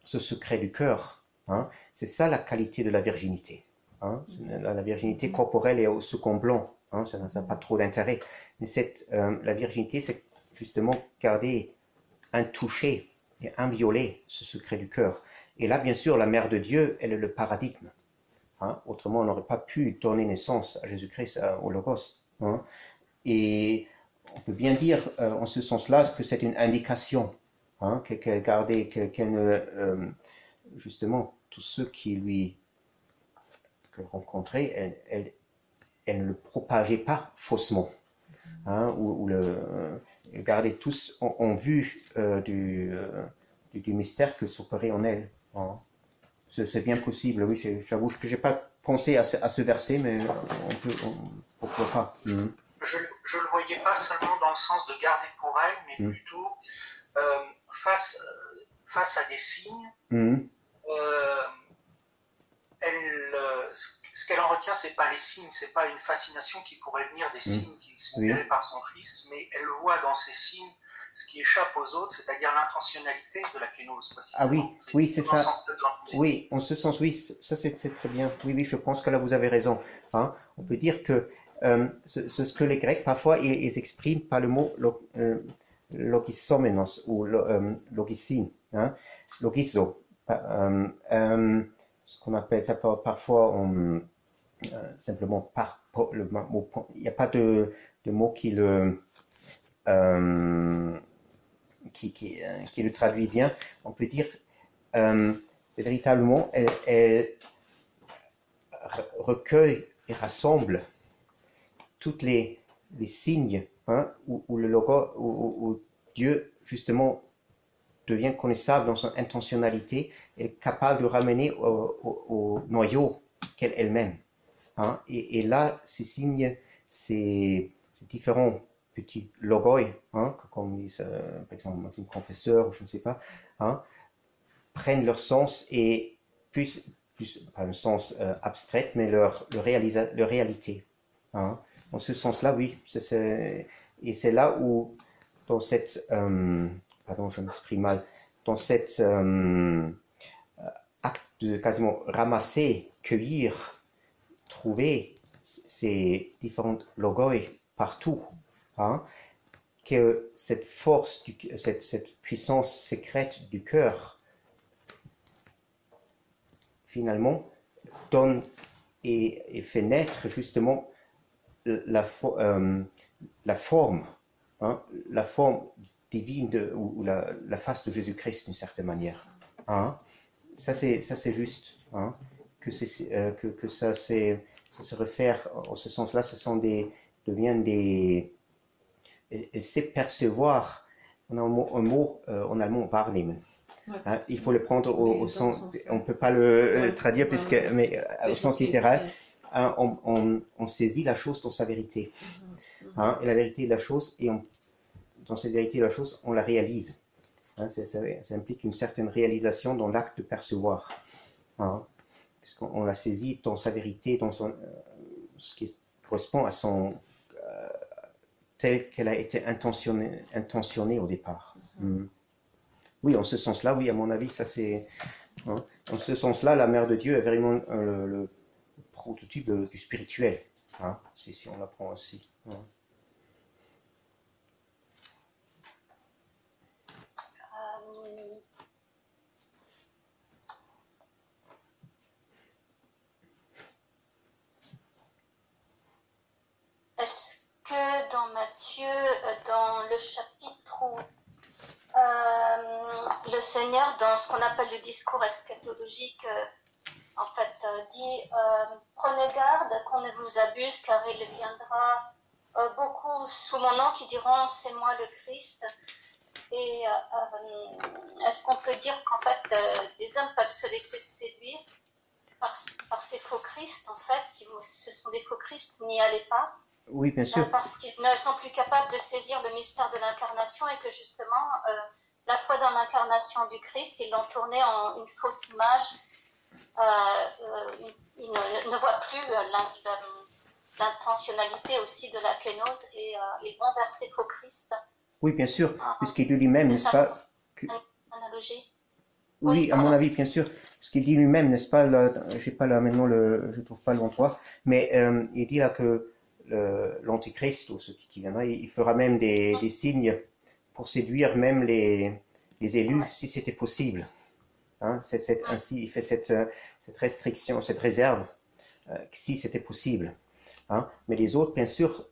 ce secret du cœur, hein, c'est ça la qualité de la virginité. Hein, la virginité corporelle est au second blanc, hein, ça n'a pas trop d'intérêt. Mais la virginité, c'est justement garder intouché et inviolé ce secret du cœur. Et là, bien sûr, la mère de Dieu, elle est le paradigme. Hein, autrement, on n'aurait pas pu donner naissance à Jésus-Christ, au Logos. Hein. Et on peut bien dire, en ce sens-là, que c'est une indication, hein, qu'elle gardait, justement, tous ceux qui lui rencontraient, elle ne le propageait pas faussement, hein, ou elle gardait tous en vue du mystère que s'opérait en elle. Hein. C'est bien possible, oui, j'avoue que je n'ai pas pensé à ce verset, mais pourquoi pas. Je ne le voyais pas seulement dans le sens de garder pour elle, mais plutôt face à des signes. Ce qu'elle en retient, c'est pas les signes, c'est pas une fascination qui pourrait venir des signes qui sont opérés par son fils, mais elle voit dans ces signes ce qui échappe aux autres, c'est-à-dire l'intentionnalité de la kénose. Ah oui, c'est ça. Oui, en ce sens, oui, ça c'est très bien. Oui, je pense que là vous avez raison. Hein. On peut dire que ce que les Grecs parfois ils expriment par le mot logisomenos ou logisin, hein, logiso. Ce qu'on appelle ça parfois simplement le mot. Il n'y a pas de mot qui le traduit bien. On peut dire c'est véritablement elle recueille et rassemble toutes les signes, hein, où le logo, où Dieu justement devient connaissable dans son intentionnalité et est capable de ramener au noyau qu'elle elle-même. Hein. Et là, ces signes, ces différents petits logoi, hein, comme disent par exemple un confesseur, je ne sais pas, hein, prennent leur sens et plus pas un sens abstrait, mais leur réalité. Hein. En ce sens-là, oui. Et c'est là où, dans cette... pardon, je m'exprime mal. Dans cet acte de quasiment ramasser, cueillir, trouver ces différentes logoi partout, hein, que cette force, cette puissance secrète du cœur, finalement, donne et fait naître justement la forme, hein, la forme divine ou la face de Jésus-Christ d'une certaine manière. Hein. Ça c'est juste, hein, que ça se réfère en ce sens-là, deviennent des, et c'est percevoir. On a un mot en allemand, wahrnehmen. Ouais, Hein, il faut le prendre au sens, on ne peut pas le traduire, mais au sens littéral, hein, on saisit la chose dans sa vérité. Hein, et la vérité de la chose, et dans cette vérité de la chose, on la réalise. Hein, ça implique une certaine réalisation dans l'acte de percevoir. Hein, parce qu'on la saisit dans sa vérité, dans ce qui correspond à son tel qu'elle a été intentionnée au départ. Oui, en ce sens-là, oui, à mon avis, ça c'est... Hein, en ce sens-là, la Mère de Dieu est vraiment le prototype du spirituel, hein, si on la prend ainsi. Hein. Est-ce que dans Matthieu, dans le chapitre où le Seigneur, dans ce qu'on appelle le discours eschatologique, en fait, dit prenez garde qu'on ne vous abuse, car il viendra beaucoup sous mon nom qui diront c'est moi le Christ. Et est-ce qu'on peut dire qu'en fait, des hommes peuvent se laisser séduire par ces faux Christ? En fait, si ce sont des faux Christ, n'y allez pas. Oui, bien sûr. Parce qu'ils ne sont plus capables de saisir le mystère de l'incarnation et que justement, la foi dans l'incarnation du Christ, ils l'ont tournée en une fausse image. Ils ne voient plus l'intentionnalité aussi de la kénose et ils vont vers ces faux Christ. Oui, bien sûr, puisqu'il dit lui-même, n'est-ce pas analogie. Oui, à mon avis, bien sûr, parce qu'il dit lui-même, n'est-ce pas, je n'ai pas là maintenant, je ne trouve pas l'endroit, mais il dit là que l'Antichrist, ou ce qui viendra, il fera même des signes pour séduire même les élus, si c'était possible. Hein, ainsi, il fait cette restriction, cette réserve, si c'était possible. Hein. Mais les autres, bien sûr,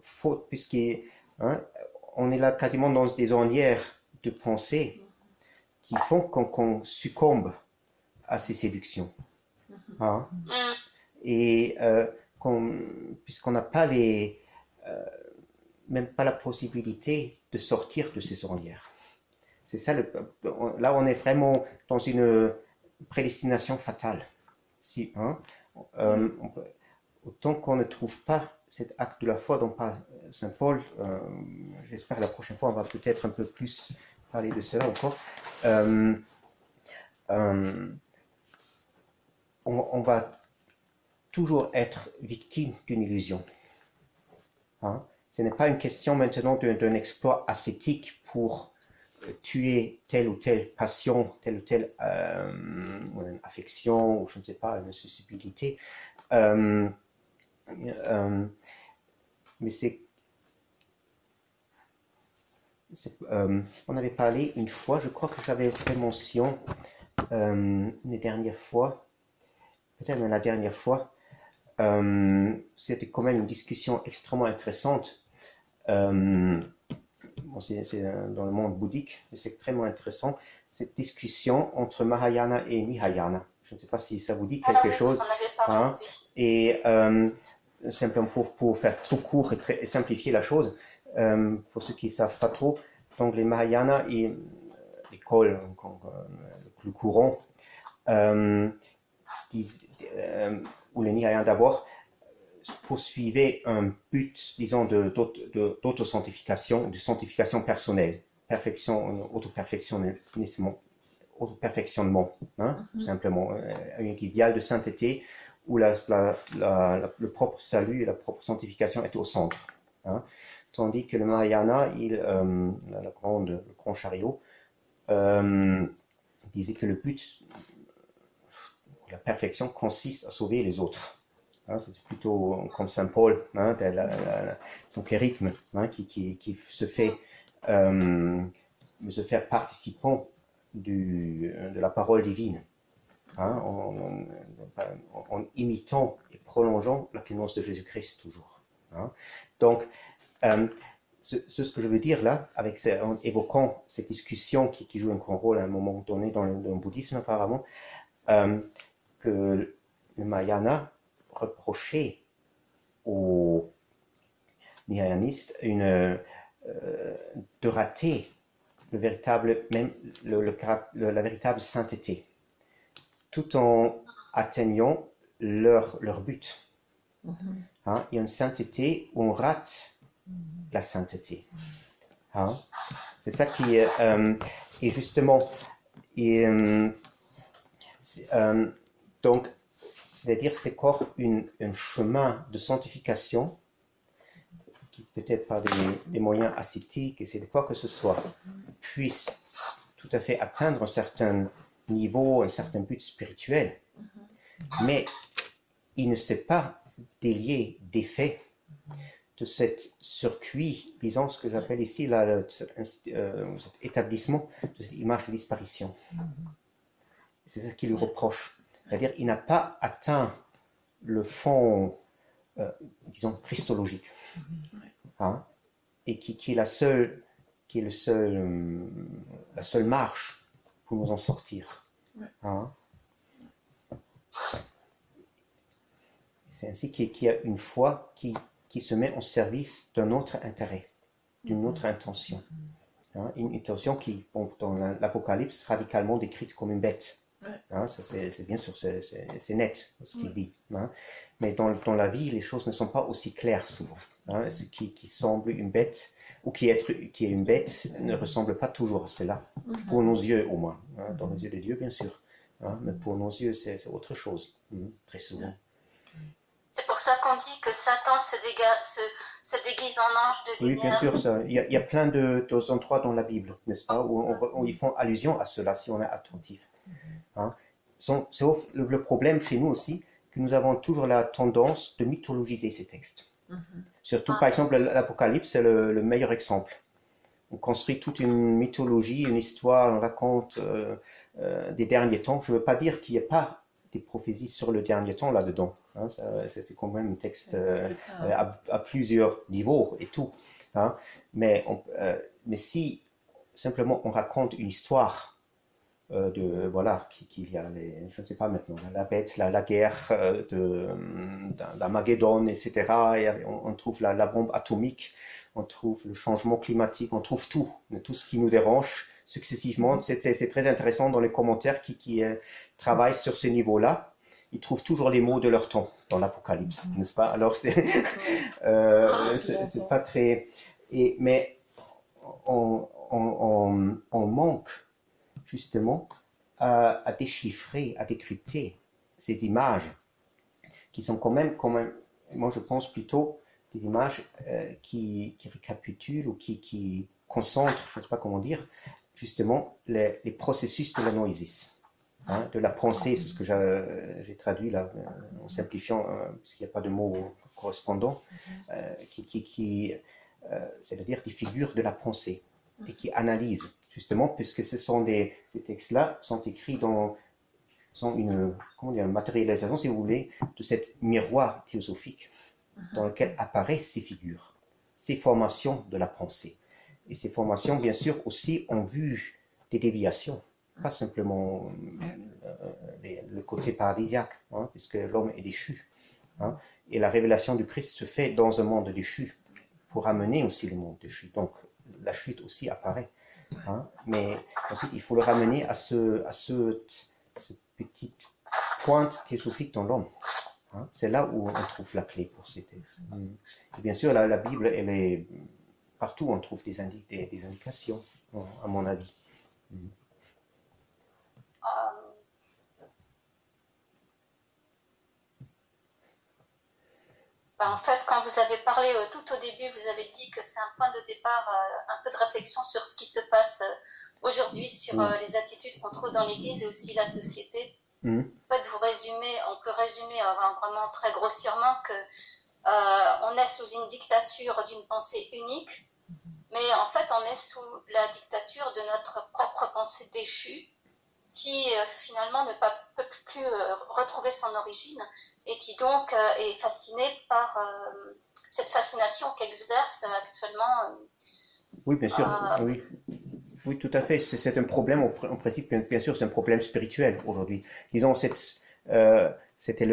faute, on est là quasiment dans des ornières de pensée qui font qu'on succombe à ces séductions. Hein. Et puisqu'on n'a pas même pas la possibilité de sortir de ces ornières. C'est ça, là on est vraiment dans une prédestination fatale. Autant qu'on ne trouve pas cet acte de la foi dont parle Saint Paul, j'espère que la prochaine fois on va peut-être un peu plus parler de cela encore, on va toujours être victime d'une illusion. Hein? Ce n'est pas une question maintenant d'un exploit ascétique pour tuer telle ou telle passion, telle ou telle affection, ou je ne sais pas, une susceptibilité. Mais on avait parlé une fois, je crois que j'avais fait mention une dernière fois, peut-être même la dernière fois, c'était quand même une discussion extrêmement intéressante. C'est dans le monde bouddhique, mais c'est extrêmement intéressant, cette discussion entre Mahayana et Nihayana. Je ne sais pas si ça vous dit quelque chose. Hein, et simplement pour faire trop court et simplifier la chose, pour ceux qui ne savent pas trop, donc les Mahayana et l'école, le courant, ou les Nihayana d'abord, poursuivaient un but, disons, d'auto-sanctification, de sanctification personnelle, auto-perfectionnement, hein, simplement, un idéal de sainteté où le propre salut et la propre sanctification est au centre. Hein, tandis que le Mahayana, le grand chariot, disait que le but La perfection consiste à sauver les autres. Hein, c'est plutôt comme Saint Paul, hein, son kérigme, hein, qui se fait participant de la parole divine, hein, en imitant et prolongeant la clémence de Jésus-Christ toujours. Hein. Donc, ce que je veux dire là, en évoquant cette discussion qui joue un grand rôle à un moment donné dans le bouddhisme apparemment, que le Mahayana reprochait aux nihayanists de rater la véritable sainteté, tout en atteignant leur but. Hein, il y a une sainteté où on rate la sainteté. Hein, c'est ça qui est... et justement, donc, c'est-à-dire c'est encore un chemin de sanctification qui peut-être par des moyens ascétiques, et c'est quoi que ce soit, puisse tout à fait atteindre un certain niveau, un certain but spirituel, mais il ne s'est pas délié d'effet de cet circuit, disons ce que j'appelle ici cet établissement de cette image de disparition. C'est ça qui lui reproche. C'est-à-dire qu'il n'a pas atteint le fond, disons, christologique, hein, et qui est la seule marche pour nous en sortir. Hein. C'est ainsi qu'il y a une foi qui se met en service d'un autre intérêt, d'une autre intention. Hein, une intention qui, bon, dans l'Apocalypse, radicalement décrite comme une bête. Hein, ça, c'est bien sûr, c'est net ce qu'il dit. Hein. Mais dans la vie, les choses ne sont pas aussi claires souvent. Hein. Ce qui semble une bête, ou qui est une bête, ne ressemble pas toujours à cela. Pour nos yeux, au moins. Hein. Dans les yeux de Dieu, bien sûr. Hein. Mais pour nos yeux, c'est autre chose. Très souvent. C'est pour ça qu'on dit que Satan se déguise en ange de lumière. Oui, bien sûr. Il y a plein d'endroits dans la Bible, n'est-ce pas, où ils font allusion à cela, si on est attentif. Hein. Sauf le problème chez nous aussi, que nous avons toujours la tendance de mythologiser ces textes. Surtout, par exemple, l'Apocalypse, c'est le meilleur exemple. On construit toute une mythologie, une histoire, on raconte des derniers temps. Je ne veux pas dire qu'il n'y ait pas des prophéties sur le dernier temps là-dedans. Hein. C'est quand même un texte à plusieurs niveaux et tout. Hein. Mais si simplement on raconte une histoire qu'il y a je ne sais pas maintenant, la bête, la guerre d'Armageddon, etc. Et on trouve la bombe atomique, on trouve le changement climatique, on trouve tout ce qui nous dérange successivement. C'est très intéressant dans les commentaires qui travaillent sur ce niveau-là. Ils trouvent toujours les mots de leur temps dans l'Apocalypse, n'est-ce pas? Alors c'est pas très... mais on manque justement à déchiffrer, à décrypter ces images qui sont quand même, moi je pense plutôt des images qui récapitulent ou qui concentrent, je ne sais pas comment dire, justement les processus de la noésis, hein, de la pensée. C'est ce que j'ai traduit là en simplifiant, parce qu'il n'y a pas de mots correspondants, c'est-à-dire des figures de la pensée et qui analysent. Justement, puisque ces textes-là sont écrits sont une matérialisation, si vous voulez, de cet miroir théosophique dans lequel apparaissent ces figures, ces formations de la pensée. Et ces formations, bien sûr, aussi ont vu des déviations, pas simplement le côté paradisiaque, hein, puisque l'homme est déchu. Hein, et la révélation du Christ se fait dans un monde déchu, pour amener aussi le monde déchu. Donc, la chute aussi apparaît. Hein, mais ensuite, il faut le ramener à cette petite pointe théosophique dans l'homme. Hein, c'est là où on trouve la clé pour ces textes. Et bien sûr, la Bible, elle est partout, on trouve des indications, à mon avis. En fait, quand vous avez parlé tout au début, vous avez dit que c'est un point de départ, un peu de réflexion sur ce qui se passe aujourd'hui, sur les attitudes qu'on trouve dans l'Église et aussi la société. Mm. En fait, on peut résumer vraiment très grossièrement que on est sous une dictature d'une pensée unique, mais en fait, on est sous la dictature de notre propre pensée déchue, qui finalement ne peut plus retrouver son origine et qui donc est fascinée par cette fascination qu'exerce actuellement. Oui, bien sûr. Oui. Oui, tout à fait. C'est un problème, en principe, bien sûr, c'est un problème spirituel aujourd'hui. Disons, c'était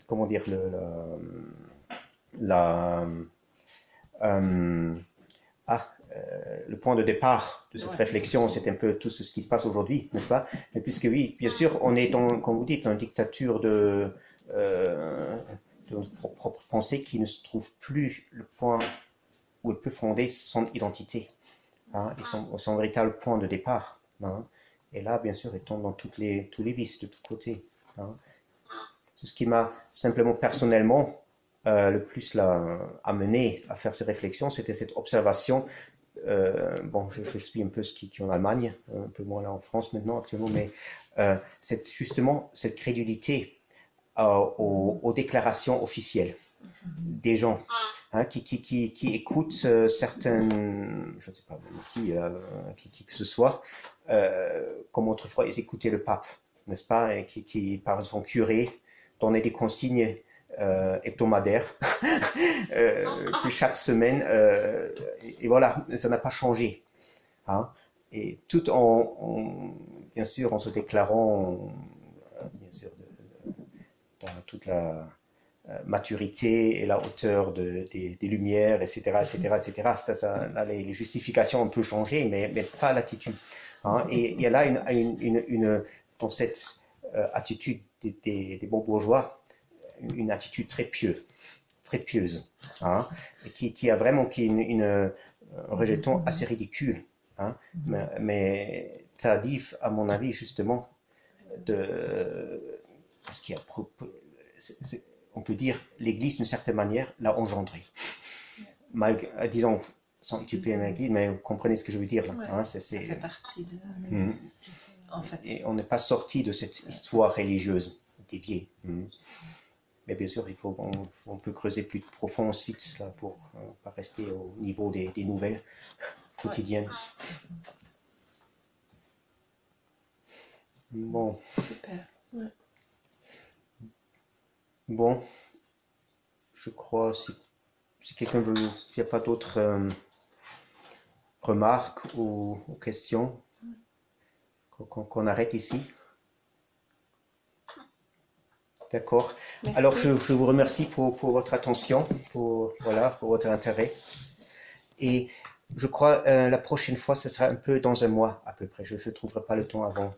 comment dire, la, le point de départ de cette réflexion, c'est un peu tout ce qui se passe aujourd'hui, n'est-ce pas? Mais puisque oui, bien sûr, on est comme vous dites, dans une dictature de notre propre pensée qui ne se trouve plus le point où elle peut fonder son identité. Hein, et son véritable point de départ. Hein. Et là, bien sûr, il tombe dans tous les vices de tous côtés. Hein. C'est ce qui m'a simplement personnellement le plus amené à faire ces réflexions, c'était cette observation. Bon, je suis un peu ce qui est en Allemagne, un peu moins là en France maintenant actuellement, mais justement cette crédulité aux déclarations officielles des gens. Hein, qui écoutent certaines, je ne sais pas qui que ce soit, comme autrefois ils écoutaient le pape, n'est-ce pas, et qui par son curé donnait des consignes hebdomadaires que chaque semaine, et voilà, ça n'a pas changé. Hein, et tout bien sûr en se déclarant, bien sûr, dans toute la maturité et la hauteur des lumières, etc., etc., etc. Là, les justifications ont un peu changé, mais pas l'attitude. Hein. Et il y a là dans cette attitude des bons bourgeois, une attitude très pieuse, hein, et qui a vraiment un rejeton assez ridicule, hein, mais tardif, à mon avis, justement, de ce qui a on peut dire, l'Église, d'une certaine manière, l'a engendré. Disons, sans équiper une Église, mais vous comprenez ce que je veux dire là. Ouais, hein, ça fait partie de... En fait. Et on n'est pas sorti de cette histoire religieuse déviée. Mais bien sûr, on peut creuser plus profond ensuite là, pour pas rester au niveau des nouvelles quotidiennes. Bon. Super. Ouais. Bon, je crois, si quelqu'un veut, s'il n'y a pas d'autres remarques ou questions, qu'on arrête ici. D'accord. Merci. Alors, je vous remercie pour votre attention, pour votre intérêt. Et je crois la prochaine fois, ce sera un peu dans un mois à peu près. Je ne trouverai pas le temps avant.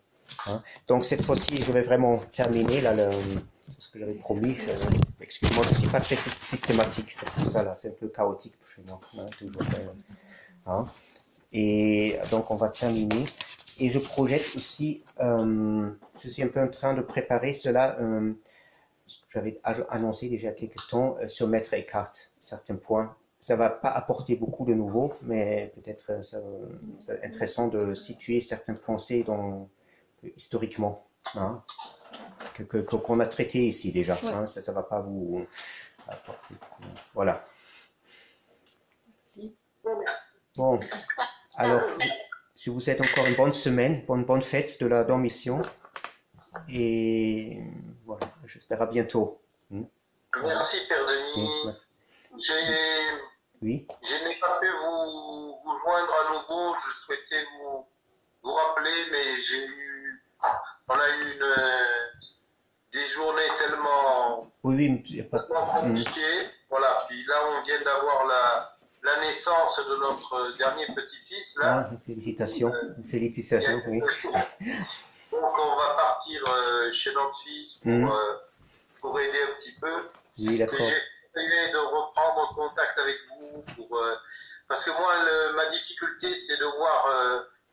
Hein. Donc, cette fois-ci, je vais vraiment terminer là, ce que j'avais promis. Excusez-moi, je ne suis pas très systématique. C'est pour ça, là, c'est un peu chaotique chez moi. Hein, toujours, hein. Et donc, on va terminer. Et je projette aussi, je suis un peu en train de préparer cela. J'avais annoncé déjà quelques temps sur Maître Eckhart, certains points. Ça ne va pas apporter beaucoup de nouveau, mais peut-être c'est intéressant de situer certaines pensées historiquement, hein, qu'on a traité ici déjà. Ouais. Hein, ça ne va pas vous apporter beaucoup. Voilà. Merci. Bon, alors, je vous souhaite encore une bonne semaine, bonne fête de la Dormition. Et voilà, j'espère à bientôt. Merci, Père Denis. Oui. Je n'ai pas pu vous joindre à nouveau. Je souhaitais vous rappeler, mais on a eu des journées tellement compliquées. Voilà. Puis là, on vient d'avoir la naissance de notre dernier petit-fils. Là. Ah, félicitations. Félicitations, oui. Donc, on va partir chez notre fils pour aider un petit peu. Oui, d'accord. J'ai essayé de reprendre contact avec vous parce que moi, ma difficulté, c'est de voir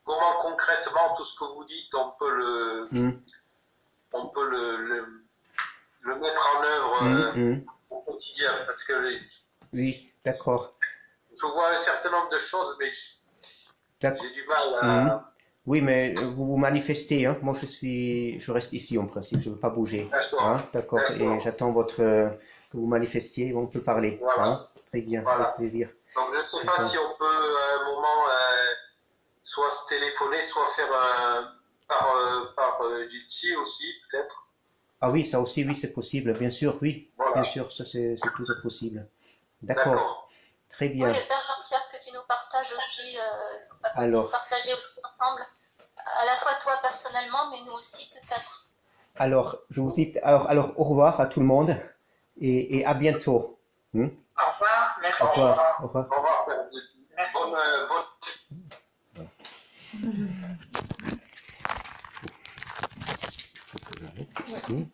comment concrètement tout ce que vous dites, on peut le mettre en œuvre au quotidien. Parce que oui, d'accord. Je vois un certain nombre de choses, mais j'ai du mal Oui, mais vous vous manifestez, hein. Moi, je reste ici en principe, je ne veux pas bouger. Hein, d'accord. Et j'attends que vous manifestiez, on peut parler. Voilà. Hein. Très bien, Voilà. avec plaisir. Donc je ne sais pas si on peut à un moment soit se téléphoner, soit faire par Jitsi aussi, peut-être. Ah oui, ça aussi, oui, c'est possible, bien sûr, oui. Voilà. Bien sûr, ça c'est toujours possible. D'accord. Très bien. Oui, Père Jean-Pierre, que tu nous partages aussi, Alors, partager aussi ensemble, à la fois toi personnellement, mais nous aussi peut-être. Alors, je vous dis alors au revoir à tout le monde et à bientôt. Au revoir, merci. Au revoir. Au revoir. Au revoir. Merci. Bonne... Je vais l'arrêter ici.